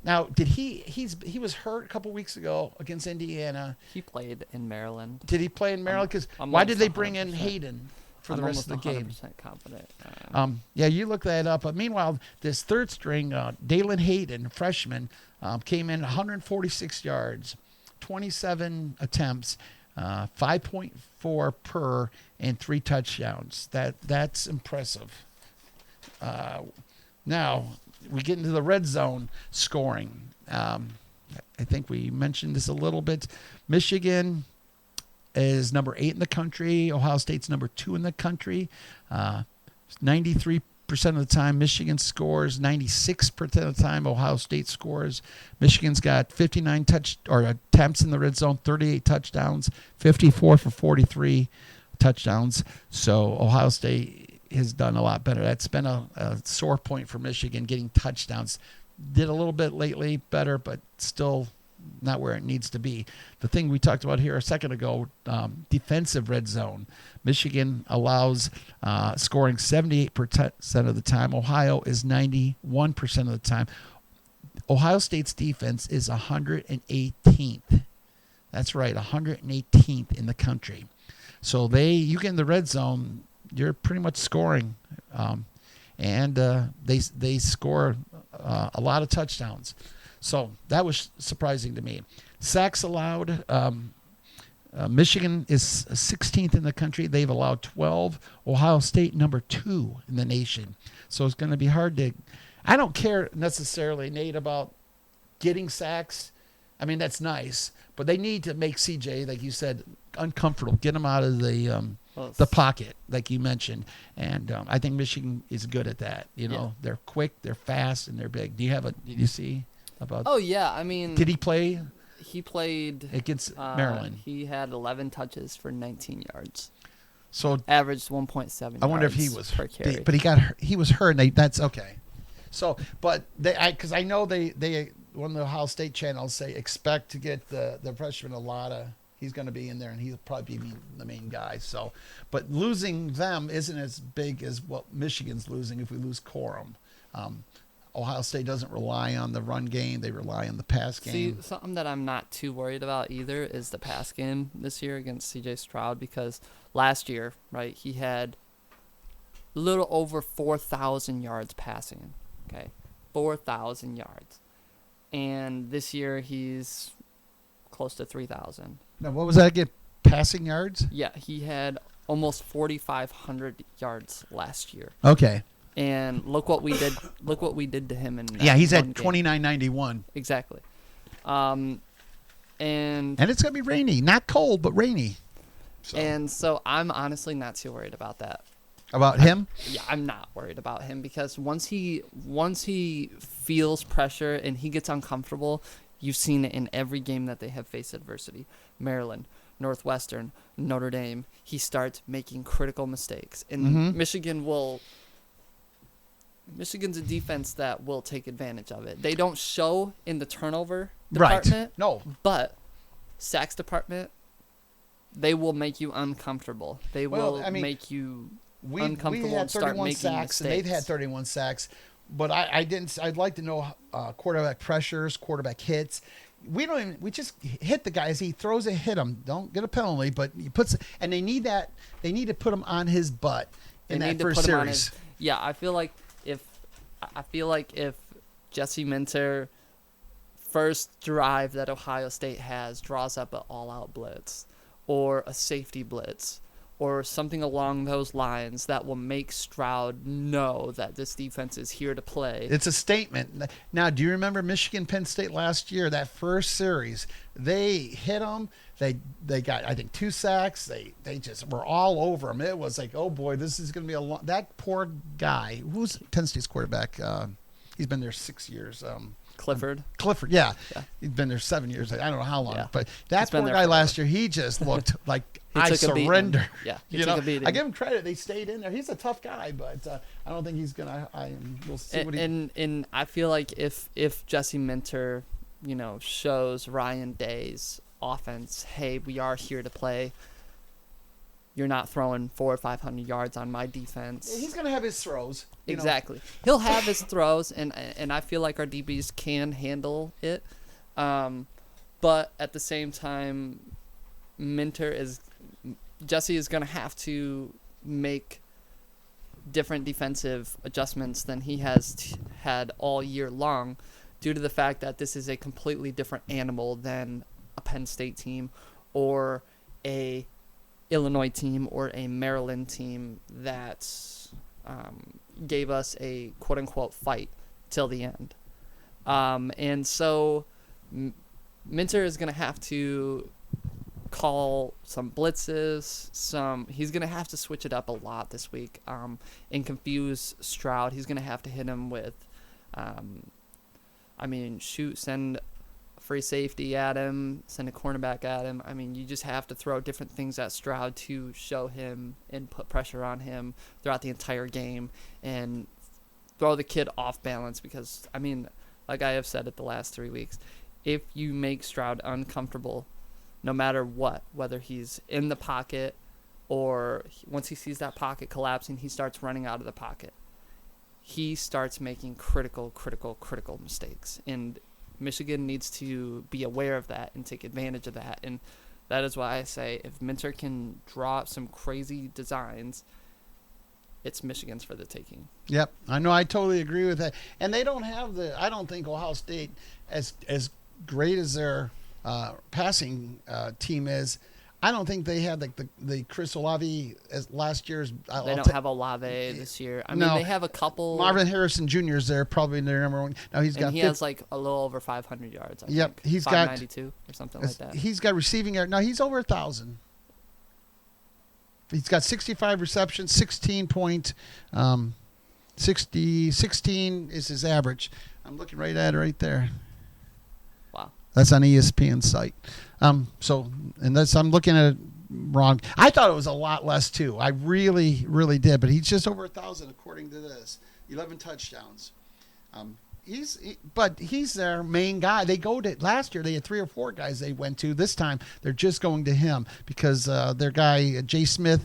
Now, he was hurt a couple weeks ago against Indiana. He played in Maryland. Did he play in Maryland? Because why did they bring in Hayden for the rest of the game? I'm 100% confident. Yeah, you look that up. But meanwhile, this third string, Dalen Hayden, freshman, came in 146 yards, 27 attempts, 5.4 per, and 3 touchdowns. That's impressive. Now we get into the red zone scoring. I think we mentioned this a little bit. Michigan is number 8 in the country. Ohio State's number 2 in the country. 93% of the time, Michigan scores. 96% of the time, Ohio State scores. Michigan's got 59 attempts in the red zone, 38 touchdowns, 54 for 43 touchdowns. So Ohio State has done a lot better. That's been a sore point for Michigan, getting touchdowns. Did a little bit lately better, but still not where it needs to be. The thing we talked about here a second ago, defensive red zone. Michigan allows scoring 78% of the time. Ohio is 91% of the time. Ohio State's defense is 118th. That's right, 118th in the country. So you get in the red zone, you're pretty much scoring, and they score a lot of touchdowns. So that was surprising to me. Sacks allowed, Michigan is 16th in the country. They've allowed 12. Ohio State number 2 in the nation. So it's going to be hard to. I don't care necessarily, Nate, about getting sacks. I mean, that's nice, but they need to make CJ, like you said, uncomfortable. Get him out of the pocket, like you mentioned. And I think Michigan is good at that. You know, they're quick, they're fast, and they're big. Did you see about? Oh yeah, I mean, did he play? He played against Maryland. He had 11 touches for 19 yards. So averaged 1.7. I wonder if he was per carry. But he was hurt. And that's okay. So, but because I know they one of the Ohio State channels say expect to get the freshman Alada. He's going to be in there, and he'll probably be the main guy. So, but losing them isn't as big as what Michigan's losing if we lose Corum. Ohio State doesn't rely on the run game; they rely on the pass game. See, something that I'm not too worried about either is the pass game this year against C.J. Stroud, because last year, right, he had a little over 4,000 yards passing. Okay, 4,000 yards, and this year he's close to 3,000. Now, what was that again? Passing yards? Yeah, he had almost 4,500 yards last year. Okay. And look what we did. Look what we did to him in that he's one at 29.91. Exactly. And it's gonna be rainy, not cold, but rainy. So I'm honestly not too worried about that. About him? Yeah, I'm not worried about him, because once he feels pressure and he gets uncomfortable, you've seen it in every game that they have faced adversity. Maryland, Northwestern, Notre Dame. He starts making critical mistakes, and Michigan's a defense that will take advantage of it. They don't show in the turnover department. Right. No. But sacks department, they will make you uncomfortable. They will make you uncomfortable had and start 31 making sacks, mistakes. and they've had 31 sacks. But I'd like to know quarterback pressures, quarterback hits. We just hit the guys. He throws it, hit him. Don't get a penalty, but he puts, and they need that. They need to put him on his butt in that first series. Yeah, I feel like if Jesse Minter first drive that Ohio State has draws up an all-out blitz or a safety blitz or something along those lines that will make Stroud know that this defense is here to play. It's a statement. Now, do you remember Michigan Penn State last year, that first series? They hit them. They got, I think, 2 sacks. They just were all over them. It was like, oh boy, this is going to be that poor guy. Who's Penn State's quarterback? He's been there 6 years. Clifford, yeah. He's been there 7 years. I don't know how long, yeah. But that poor guy last year, he just looked like I surrender. Yeah, he took a beating. I give him credit. They stayed in there. He's a tough guy, but I don't think he's gonna. We'll see what he. And I feel like if Jesse Minter, shows Ryan Day's offense, hey, we are here to play. You're not throwing 400 or 500 yards on my defense. He's gonna have his throws. Exactly. He'll have his throws, and I feel like our DBs can handle it. But at the same time, Jesse is going to have to make different defensive adjustments than he has had all year long, due to the fact that this is a completely different animal than a Penn State team or a Illinois team or a Maryland team that gave us a quote-unquote fight till the end. And so Minter is going to have to call some blitzes. He's going to have to switch it up a lot this week and confuse Stroud. He's going to have to hit him with, send free safety at him, send a cornerback at him. I mean, you just have to throw different things at Stroud to show him and put pressure on him throughout the entire game and throw the kid off balance, because, like I have said it the last 3 weeks, if you make Stroud uncomfortable, no matter what, whether he's in the pocket or once he sees that pocket collapsing, he starts running out of the pocket. He starts making critical mistakes. And Michigan needs to be aware of that and take advantage of that. And that is why I say if Minter can draw up some crazy designs, it's Michigan's for the taking. Yep. I know. I totally agree with that. And they don't have I don't think Ohio State, as great as their passing team is, I don't think they had like the Chris Olave as last year's. They don't have Olave this year. I mean, No. they have a couple. Marvin Harrison Jr. is there, probably their number one. Now he's got. And he has like a little over 500 yards. I Yep, think. he's got 592 or something like that. He's got receiving yard. No, he's over 1,000. He's got 65 receptions, 16 is his average. I'm looking right at it right there. Wow. That's on ESPN site. So, and that's, I'm looking at it wrong. I thought it was a lot less too. I really, really did. But he's just over 1,000 according to this. 11 touchdowns. But he's their main guy. They go to last year. They had 3 or 4 guys they went to. This time they're just going to him because their guy Jay Smith.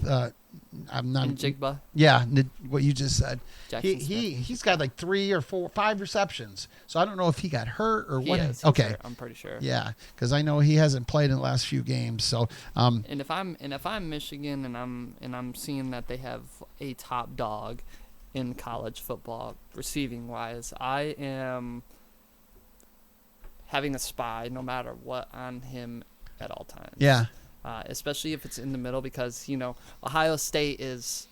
I'm not. And Jigba. Yeah, what you just said. Jackson Smith. He's got like 3 or 4, 5 receptions. So I don't know if he got hurt or He what. is. He's Okay. hurt, I'm pretty sure. Yeah, because I know he hasn't played in the last few games. So And if I'm Michigan and I'm seeing that they have a top dog in college football receiving wise, I am having a spy no matter what on him at all times. yeah, Especially if it's in the middle because Ohio State is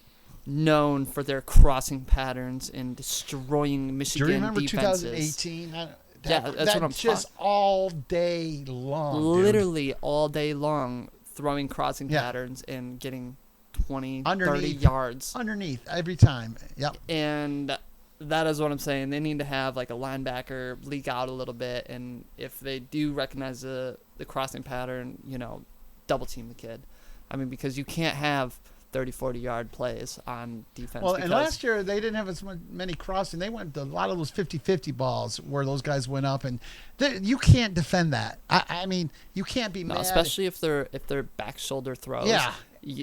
known for their crossing patterns and destroying Michigan do you remember defenses. 2018? That's what I'm just all day long. dude. Literally all day long throwing crossing Yeah. patterns and getting 20, 30 Underneath. yards. Underneath every time. Yep. And that is what I'm saying. They need to have like a linebacker leak out a little bit, and if they do recognize the crossing pattern, double team the kid. I mean, because you can't have 30, 40-yard plays on defense. Well, and because last year they didn't have as many crossing. They went to a lot of those 50-50 balls where those guys went up, and you can't defend that. I mean, you can't be no, mad. especially if they're back shoulder throws. Yeah.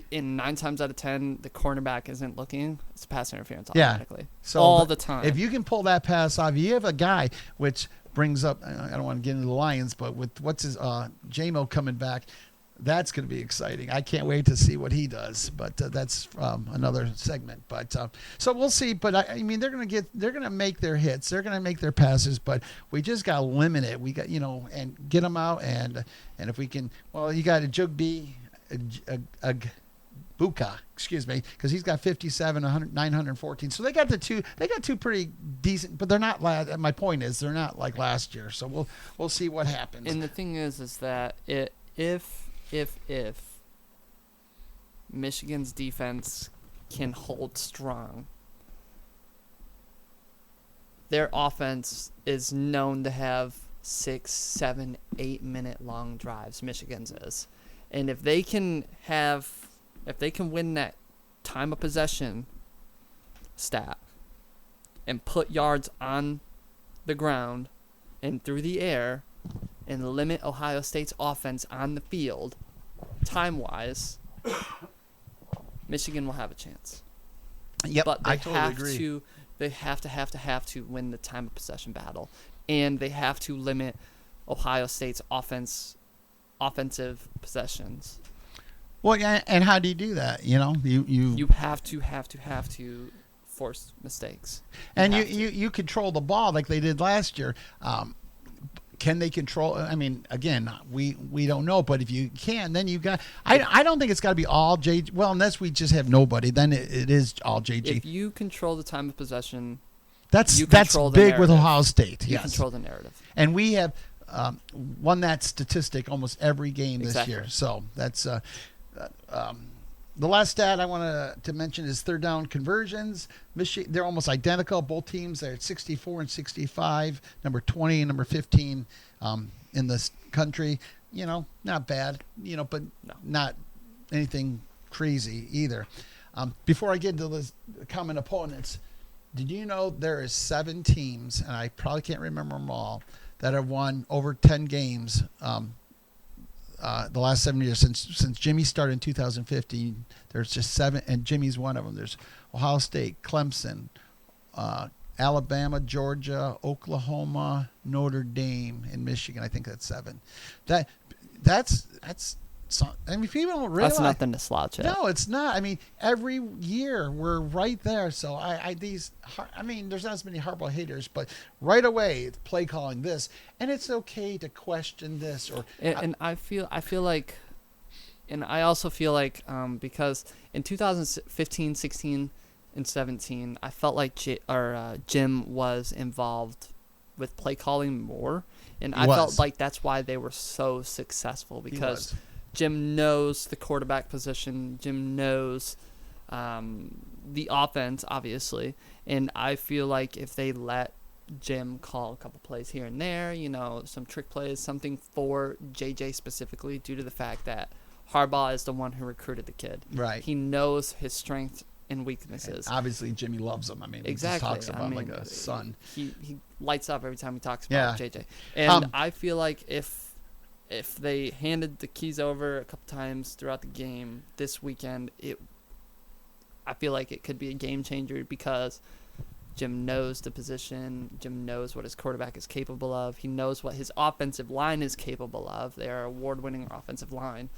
In 9 times out of 10, the cornerback isn't looking. It's pass interference Yeah. automatically. So, all but the time. If you can pull that pass off, you have a guy, which brings up, I don't want to get into the Lions, but with what's his, J-Mo coming back, that's going to be exciting. I can't wait to see what he does, but that's another segment. But so we'll see. But I mean, they're going to make their hits. They're going to make their passes, but we just got to limit it. We got, and get them out. And if we can, well, you got a Jugby, a Buka, excuse me, because he's got 57, 100, 914. So they got two pretty decent, but they're not. My point is, they're not like last year. So we'll see what happens. And the thing is that if Michigan's defense can hold strong, their offense is known to have 6, 7, 8 minute long drives. Michigan's is, and if they can win that time of possession stat and put yards on the ground and through the air and limit Ohio State's offense on the field, time-wise, Michigan will have a chance. Yep, But they I totally agree. They have to win the time of possession battle, and they have to limit Ohio State's offensive possessions. Well, yeah, and how do you do that? You have to force mistakes. And you control the ball like they did last year. Can they control? I mean, again, we don't know, but if you can, then you got. I don't think it's got to be all JG. Well, unless we just have nobody, then it is all JG. If you control the time of possession, That's you control the big with narrative. Ohio State. you Yes, control the narrative. and we have won that statistic almost every game this Exactly. year. So that's the last stat I want to mention is third down conversions. Michigan, they're almost identical. Both teams are at 64 and 65. Number 20 and number 15 in this country. Not bad. But No. not anything crazy either. Before I get into the common opponents, did you know there is 7 teams, and I probably can't remember them all, that have won over 10 games the last 7 years since Jimmy started in 2015. There's just 7, and Jimmy's one of them. There's Ohio State, Clemson, Alabama, Georgia, Oklahoma, Notre Dame, and Michigan. I think that's 7. That's. I mean, people don't realize. That's nothing to slouch at. No, it's not. I mean, every year we're right there. So there's not as many Harbaugh haters, but right away it's play calling this, and it's okay to question this or. And I feel like and I also feel like because in 2015, 16, and 17, I felt like Jim was involved with play calling more, and I felt like that's why they were so successful because Jim knows the quarterback position. Jim knows the offense, obviously, and I feel like if they let Jim call a couple plays here and there, some trick plays, something for JJ specifically, due to the fact that Harbaugh is the one who recruited the kid. Right. He knows his strengths and weaknesses. And obviously, Jimmy loves him. I mean, exactly. He just talks about him like a son. He lights up every time he talks about JJ. And I feel like if they handed the keys over a couple times throughout the game this weekend, I feel like it could be a game changer because Jim knows the position. Jim knows what his quarterback is capable of. He knows what his offensive line is capable of. They are award-winning offensive line.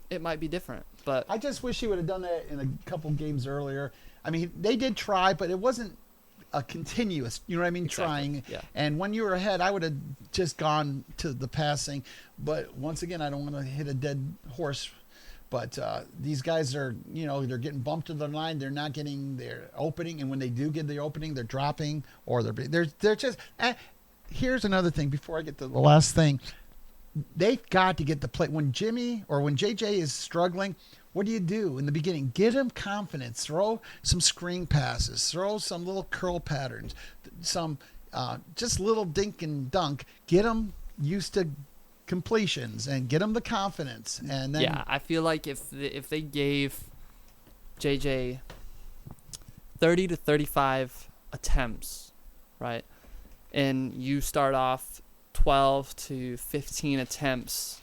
It might be different, but I just wish he would have done that in a couple games earlier. I mean, they did try, but it wasn't a continuous, you know what I mean, exactly. trying. Yeah. And when you were ahead, I would have just gone to the passing. But once again, I don't want to hit a dead horse. But these guys are, they're getting bumped to the line. They're not getting their opening, and when they do get the opening, they're dropping or they're just. Here's another thing before I get to the last thing. They've got to get the play when Jimmy or when JJ is struggling. What do you do in the beginning? Get him confidence. Throw some screen passes. Throw some little curl patterns. Some just little dink and dunk. Get him used to completions and get him the confidence. And then I feel like if they gave JJ 30 to 35 attempts, right, and you start off 12 to 15 attempts,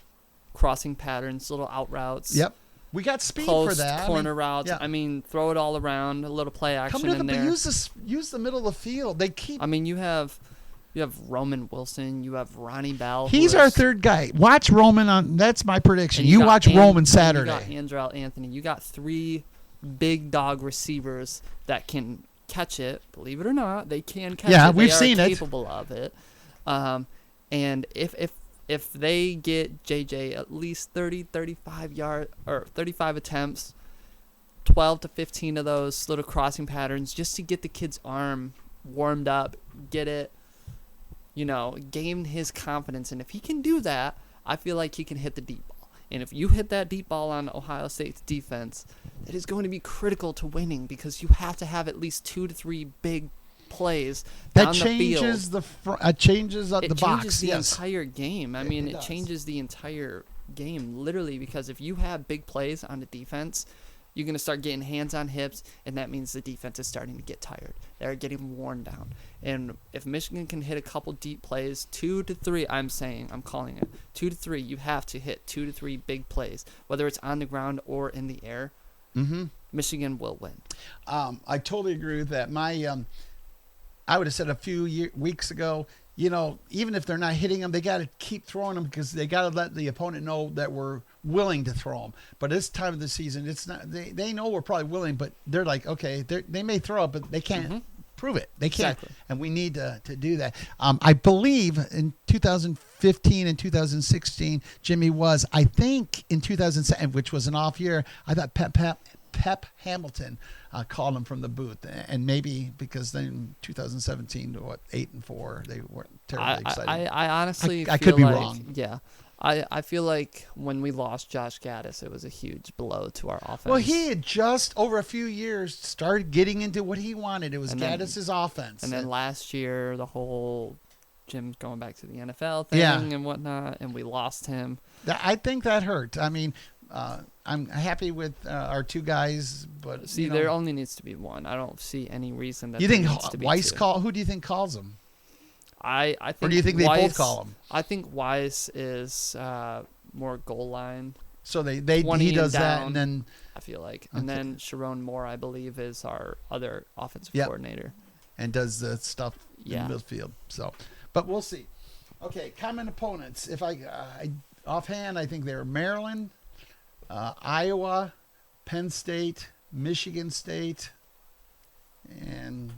crossing patterns, little out routes. Yep. We got speed post, for that. Corner routes. yeah. I mean, throw it all around, a little play action in there. Use the middle of the field. They keep. I mean, you have Roman Wilson. You have Ronnie Bell. He's our third guy. Watch Roman on. That's my prediction. You watch Roman Saturday. You got Andrell Anthony. You got 3 big dog receivers that can catch it. Believe it or not, they can catch it. Yeah, we've seen it. Capable of it. And if they get JJ at least 30, 35 or 35 attempts, 12 to 15 of those little crossing patterns, just to get the kid's arm warmed up, get it, gain his confidence. And if he can do that, I feel like he can hit the deep ball. And if you hit that deep ball on Ohio State's defense, it is going to be critical to winning because you have to have at least 2 to 3 big plays down the field. Changes the box. It changes the yes. entire game. I mean, it does. changes the entire game, literally, because if you have big plays on the defense, you're going to start getting hands on hips, and that means the defense is starting to get tired. They're getting worn down. And if Michigan can hit a couple deep plays, 2 to 3, I'm calling it, 2 to 3, you have to hit 2 to 3 big plays, whether it's on the ground or in the air. Mm-hmm. Michigan will win. I totally agree with that. I would have said a few weeks ago, even if they're not hitting them, they got to keep throwing them because they got to let the opponent know that we're willing to throw them. But this time of the season, it's not. They know we're probably willing, but they're like, okay, they may throw it, but they can't prove it. They can't, exactly. And we need to do that. I believe in 2015 and 2016, Jimmy was. I think in 2007, which was an off year, I thought Pep Hamilton called him from the booth, and maybe because then 2017 to 8-4, they weren't terribly excited. I honestly I feel could be like, wrong. Yeah, I feel like when we lost Josh Gaddis, it was a huge blow to our offense. Well, he had just over a few years started getting into what he wanted. It was Gaddis' offense, and then last year the whole Jim's going back to the NFL thing and whatnot, and we lost him. I think that hurt. I mean. I'm happy with our 2 guys, but see, there only needs to be one. I don't see any reason that you think needs to be Weiss 2. Who do you think calls him? I think. Or do you think they both call him? I think Weiss is more goal line. So he does that, and then I feel like, and then Sharon Moore, I believe, is our other offensive coordinator, and does the stuff in the midfield. So, but we'll see. Okay, common opponents. If I offhand, I think they're Maryland, Iowa, Penn State, Michigan State, and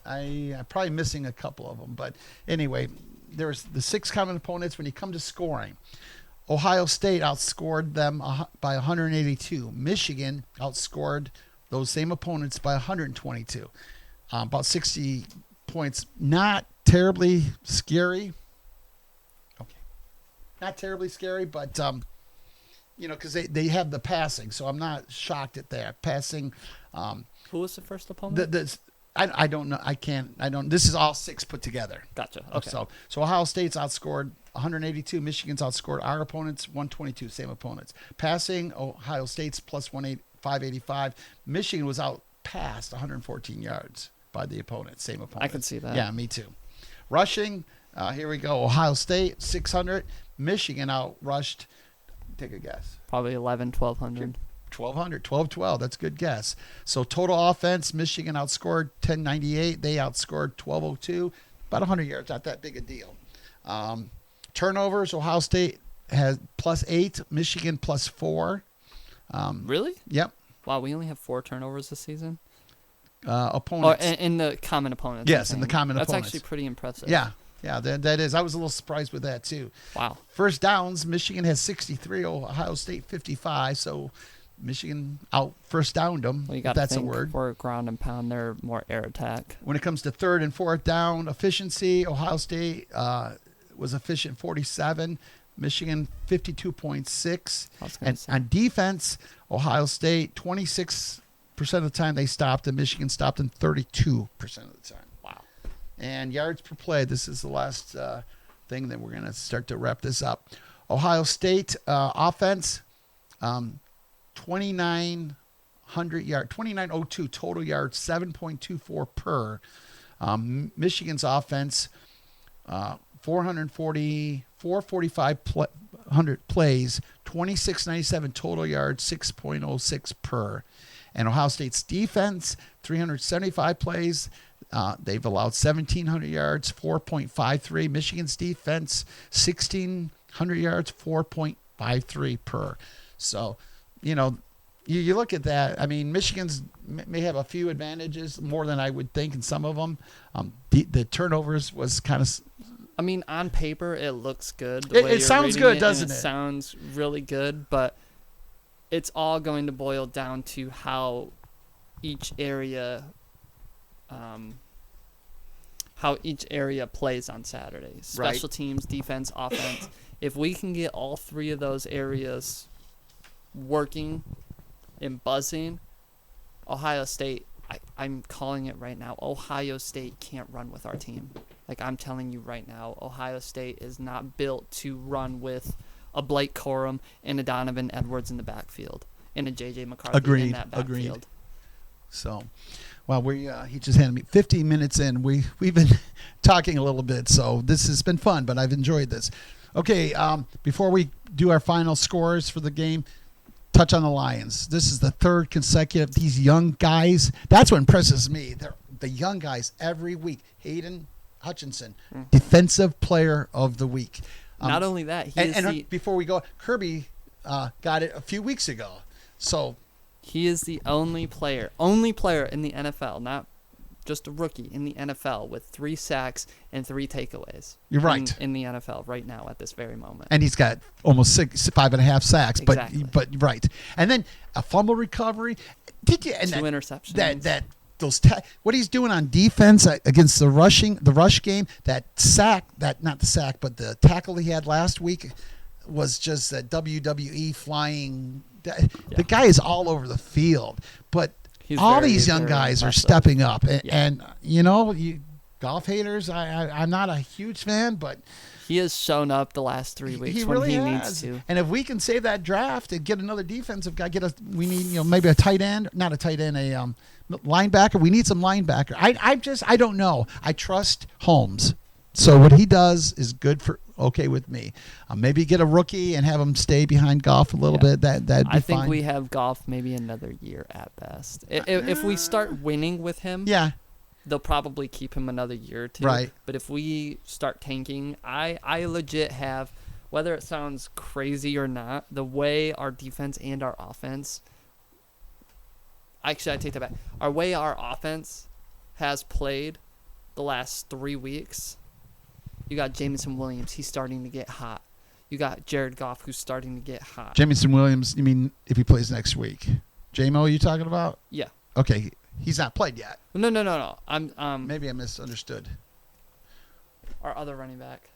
I'm probably missing a couple of them. But anyway, there's the 6 common opponents when you come to scoring. Ohio State outscored them by 182. Michigan outscored those same opponents by 122. About 60 points. Not terribly scary. Okay. Not terribly scary, but, because they have the passing, so I'm not shocked at that. Passing. Who was the first opponent? I don't know. This is all 6 put together. Gotcha. Okay. So Ohio State's outscored 182. Michigan's outscored our opponents 122. Same opponents. Passing, Ohio State's plus 585. Michigan was out past 114 yards by the opponent. Same opponent. I can see that. Yeah, me too. Rushing, here we go. Ohio State 600. Michigan out rushed. Take a guess. Probably 1,100. 1,200, 12-12. That's a good guess. So total offense, Michigan outscored 1098. They outscored 1202. About 100 yards. Not that big a deal. Turnovers, Ohio State has +8. Michigan +4. Really? Yep. Wow, we only have 4 turnovers this season. Opponents. In the common opponents. Yes, in the common That's opponents. actually pretty impressive. Yeah, that is. I was a little surprised with that too. Wow. First downs, Michigan has 63. Ohio State 55. So Michigan out first downed them. Well, you if got that's to a think word. for ground and pound, they're more air attack. When it comes to third and fourth down efficiency, Ohio State was efficient 47. Michigan 52.6. I was gonna And say. on defense, Ohio State 26% of the time they stopped, and Michigan stopped them 32% of the time. Wow. And yards per play. This is the last thing that we're going to start to wrap this up. Ohio State offense, 2902 total yards, 7.24 per. Michigan's offense, 445 plays, 2697 total yards, 6.06 per. And Ohio State's defense, 375 plays. They've allowed 1,700 yards, 4.53. Michigan's defense, 1,600 yards, 4.53 per. So, you look at that. I mean, Michigan's may have a few advantages, more than I would think in some of them. The turnovers was kind of... I mean, on paper, it looks good. It sounds good, doesn't it? It sounds really good, but it's all going to boil down to how each area plays on Saturdays. Special teams, defense, offense. If we can get all 3 of those areas working and buzzing, Ohio State, I'm calling it right now, Ohio State can't run with our team. Like, I'm telling you right now, Ohio State is not built to run with a Blake Corum and a Donovan Edwards in the backfield and a J.J. McCarthy in that backfield. Agreed. So, well, he just handed me 15 minutes in. We've been talking a little bit, so this has been fun, but I've enjoyed this. Okay, before we do our final scores for the game, touch on the Lions. This is the 3rd consecutive. These young guys, that's what impresses me. They're the young guys every week. Hayden Hutchinson, Defensive Player of the Week. Not only that, before we go, Kirby got it a few weeks ago. So he is the only player in the NFL, not just a rookie in the NFL, with 3 sacks and 3 takeaways. You're right. In the NFL right now at this very moment. And he's got almost 5.5 sacks. Exactly. But right. And then a fumble recovery. 2 interceptions. What he's doing on defense against the rush game, not the sack, but the tackle he had last week was just that WWE flying. The guy is all over the field, but all these young guys are stepping up, and you golf haters, I'm not a huge fan, but he has shown up the last 3 weeks when really he has. needs to. And if we can save that draft and get another defensive guy, we need maybe a tight end, not a tight end, a linebacker. We need some linebacker. I don't know. I trust Holmes. So what he does is okay with me. Maybe get a rookie and have him stay behind Goff a little bit. That'd be fine. I think we have Goff maybe another year at best. If we start winning with him, they'll probably keep him another year or 2. Right. But if we start tanking, I legit have, whether it sounds crazy or not, the way our defense and our offense, actually I take that back, our way our offense has played the last 3 weeks. You got Jameson Williams. He's starting to get hot. You got Jared Goff, who's starting to get hot. Jamison Williams, you mean if he plays next week? J-Mo, you talking about? Yeah. Okay, he's not played yet. No. I'm Maybe I misunderstood. our other running back.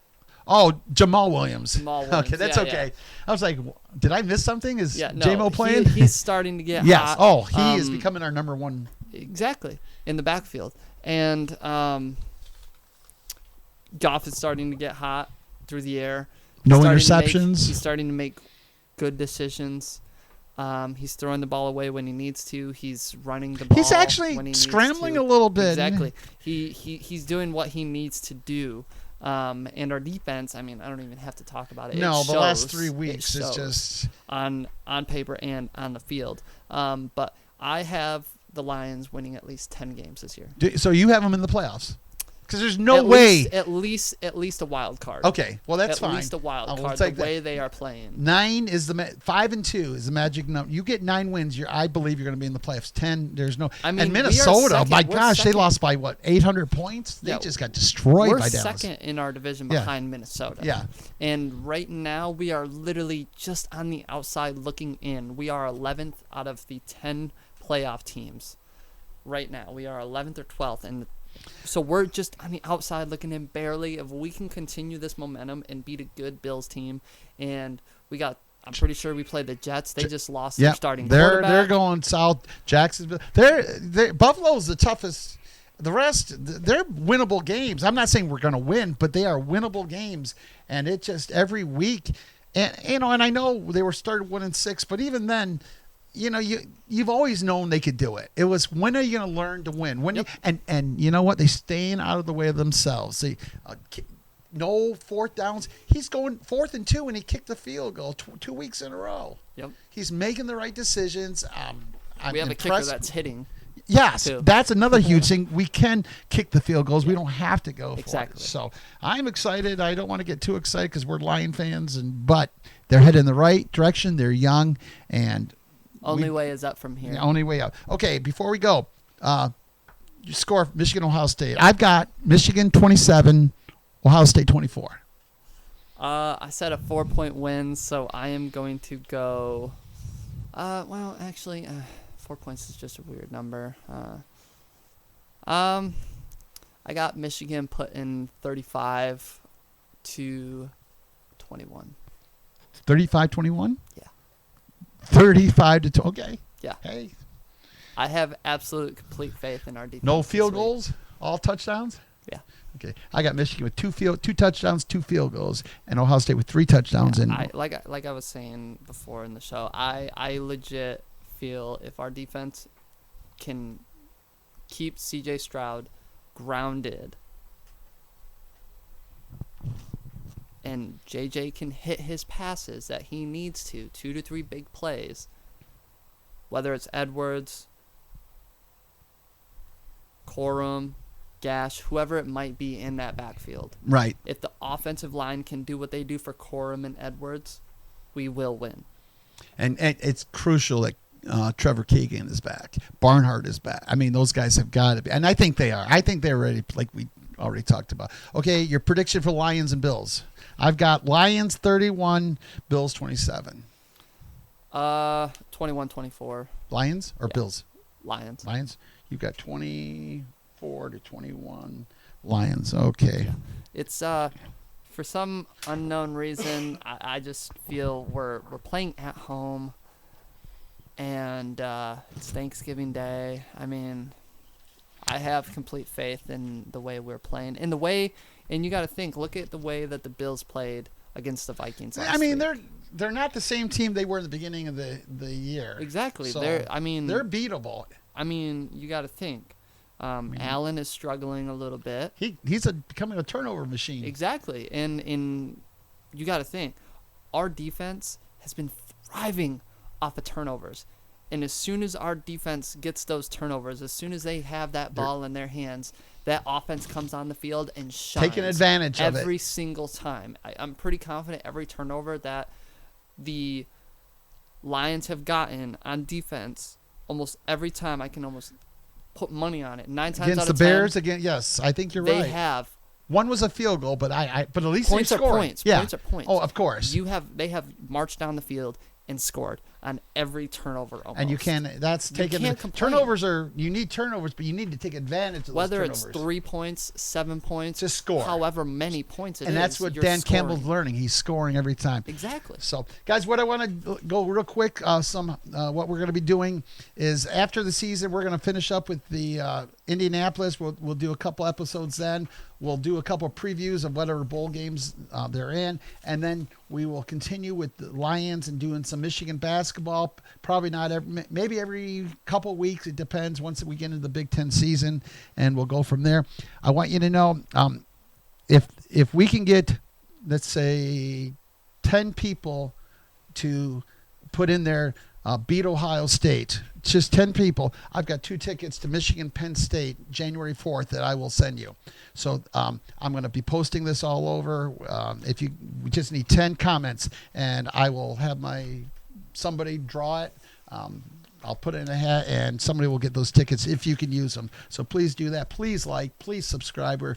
Oh, Jamal Williams. Jamal Williams. Okay, that's Yeah, okay. yeah. I was like, did I miss something? Is Yeah, no, J-Mo playing? He's starting to get yes. hot. Oh, he is becoming our number one. Exactly, in the backfield. And Goff is starting to get hot through the air. No He's interceptions. starting to make good decisions. He's throwing the ball away when he needs to. He's running the ball. He's when he actually needs scrambling to. a little bit. Exactly. He's doing what he needs to do. And our defense, I mean, I don't even have to talk about it. No, It the last shows. 3 weeks It is shows just. on paper and on the field. But I have the Lions winning at least 10 games this year. So you have them in the playoffs? Because there's no way. At least a wild card. Okay, well that's at fine. At least a wild I will card. The take that. way they are playing. 9 is 5 and 2 is the magic number. You get 9 wins, I believe you're going to be in the playoffs. 10, there's no. I mean, and we are Minnesota, second- my we're gosh, they second. lost by what 800 points. They Yeah, just got destroyed We're by Dallas. second in our division Yeah. behind Minnesota. Yeah. And right now we are literally just on the outside looking in. We are 11th out of the 10 playoff teams. Right now we are 11th or 12th, and so we're just on the outside looking in barely. If we can continue this momentum and beat a good Bills team, and I'm pretty sure we played the Jets. They just lost their starting quarterback. They're going south. Jacksonville. Buffalo's the toughest. The rest, they're winnable games. I'm not saying we're going to win, but they are winnable games, and it just every week. And and I know they were started 1-6, but even then, you've always known they could do it. It was, when are you going to learn to win? And you know what? They staying out of the way of themselves. They no fourth downs. He's going 4th and 2, and he kicked the field goal 2 weeks in a row. Yep. He's making the right decisions. I'm We have impressed. a kicker that's hitting. Yes, too. that's another huge thing. We can kick the field goals. We don't have to go for Exactly. it. So I'm excited. I don't want to get too excited because we're Lion fans, but they're headed in the right direction. They're young, and Only way is up from here. the only way out. Okay, before we go, you score Michigan, Ohio State. I've got Michigan 27, Ohio State 24. I said a 4-point win, so I am going to go. Well, actually, 4 points is just a weird number. I got Michigan putting 35 to 21. 35-21? Yeah. 35 to 2. Okay. Yeah. Hey, I have absolute complete faith in our defense. no this field week. goals? All touchdowns? Yeah. Okay, I got Michigan with two touchdowns, 2 field goals, and Ohio State with 3 touchdowns. Yeah, And like I was saying before in the show, I legit feel if our defense can keep CJ Stroud grounded and JJ can hit his passes that he needs to, 2 to 3 big plays, whether it's Edwards, Corum, Gash, whoever it might be in that backfield. right, If the offensive line can do what they do for Corum and Edwards, we will win. and it's crucial that Trevor Keegan is back, Barnhart is back. I mean, those guys have got to be, and I think they are. I think they're ready, like we already talked about. Okay, your prediction for Lions and Bills. I've got Lions 31, Bills 27. 21-24 Lions or Yeah. Bills? Lions. Lions. You've got 24 to 21 Lions. Okay. It's for some unknown reason, I just feel we're playing at home, and it's Thanksgiving Day. I mean, I have complete faith in the way we're playing, and you got to think. Look at the way that the Bills played against the Vikings. I mean, last week. they're not the same team they were at the beginning of the year. exactly. So, they're beatable. I mean, you got to think. Allen is struggling a little bit. He's becoming a turnover machine. Exactly. And you got to think, our defense has been thriving off of turnovers. And as soon as our defense gets those turnovers, as soon as they have that ball in their hands, that offense comes on the field and shines. Taking advantage of it. Every single time. I'm pretty confident every turnover that the Lions have gotten on defense, almost every time I can almost put money on it. 9 times Against out the of 10, Bears, yes, I think you're they right. have One was a field goal, but but at least Points they are scored. points. Yeah. Points are points. Oh, of course. They have marched down the field and scored on every turnover almost. And you can. That's taking can't complain. turnovers are. You need turnovers, but you need to take advantage of whether those it's turnovers. 3 points, 7 points, Just score. however many points it is. And that's what you're Dan scoring. Campbell's learning. He's scoring every time. Exactly. So, guys, what I want to go real quick, what we're going to be doing is after the season, we're going to finish up with the Indianapolis. We'll do a couple episodes then. We'll do a couple of previews of whatever bowl games they're in, and then we will continue with the Lions and doing some Michigan basketball. Probably not maybe every couple of weeks. It depends. Once we get into the Big Ten season, and we'll go from there. I want you to know if we can get, let's say, 10 people to put in there beat Ohio State. Just 10 people. I've got 2 tickets to Michigan Penn State January 4th that I will send you. So I'm going to be posting this all over. We just need 10 comments, and I will have somebody draw it. I'll put it in a hat, and somebody will get those tickets if you can use them. So please do that. Please please subscribe. We're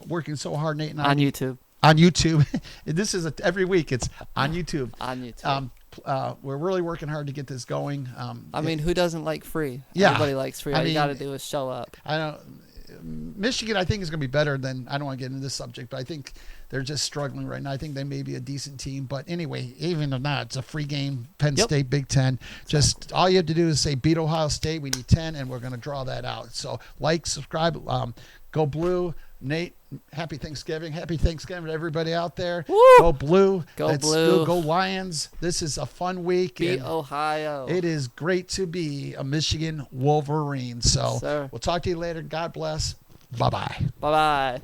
working so hard, Nate and I. On YouTube. On YouTube. This is every week. It's on YouTube. On YouTube. We're really working hard to get this going. I mean, who doesn't like free? Yeah. Everybody likes free. I All you mean, got to do is show up. I don't. Michigan, I think, is going to be better than. I don't want to get into this subject, but I think they're just struggling right now. I think they may be a decent team, but anyway, even if not, it's a free game. Penn Yep. State, Big Ten. Just all you have to do is say beat Ohio State. We need 10, and we're going to draw that out. So subscribe, go blue. Nate, happy Thanksgiving. Happy Thanksgiving to everybody out there. Woo! Go blue. Go blue. Go Lions. This is a fun week. Beat and Ohio. it is great to be a Michigan Wolverine. So Sir. we'll talk to you later. God bless. Bye-bye. Bye-bye.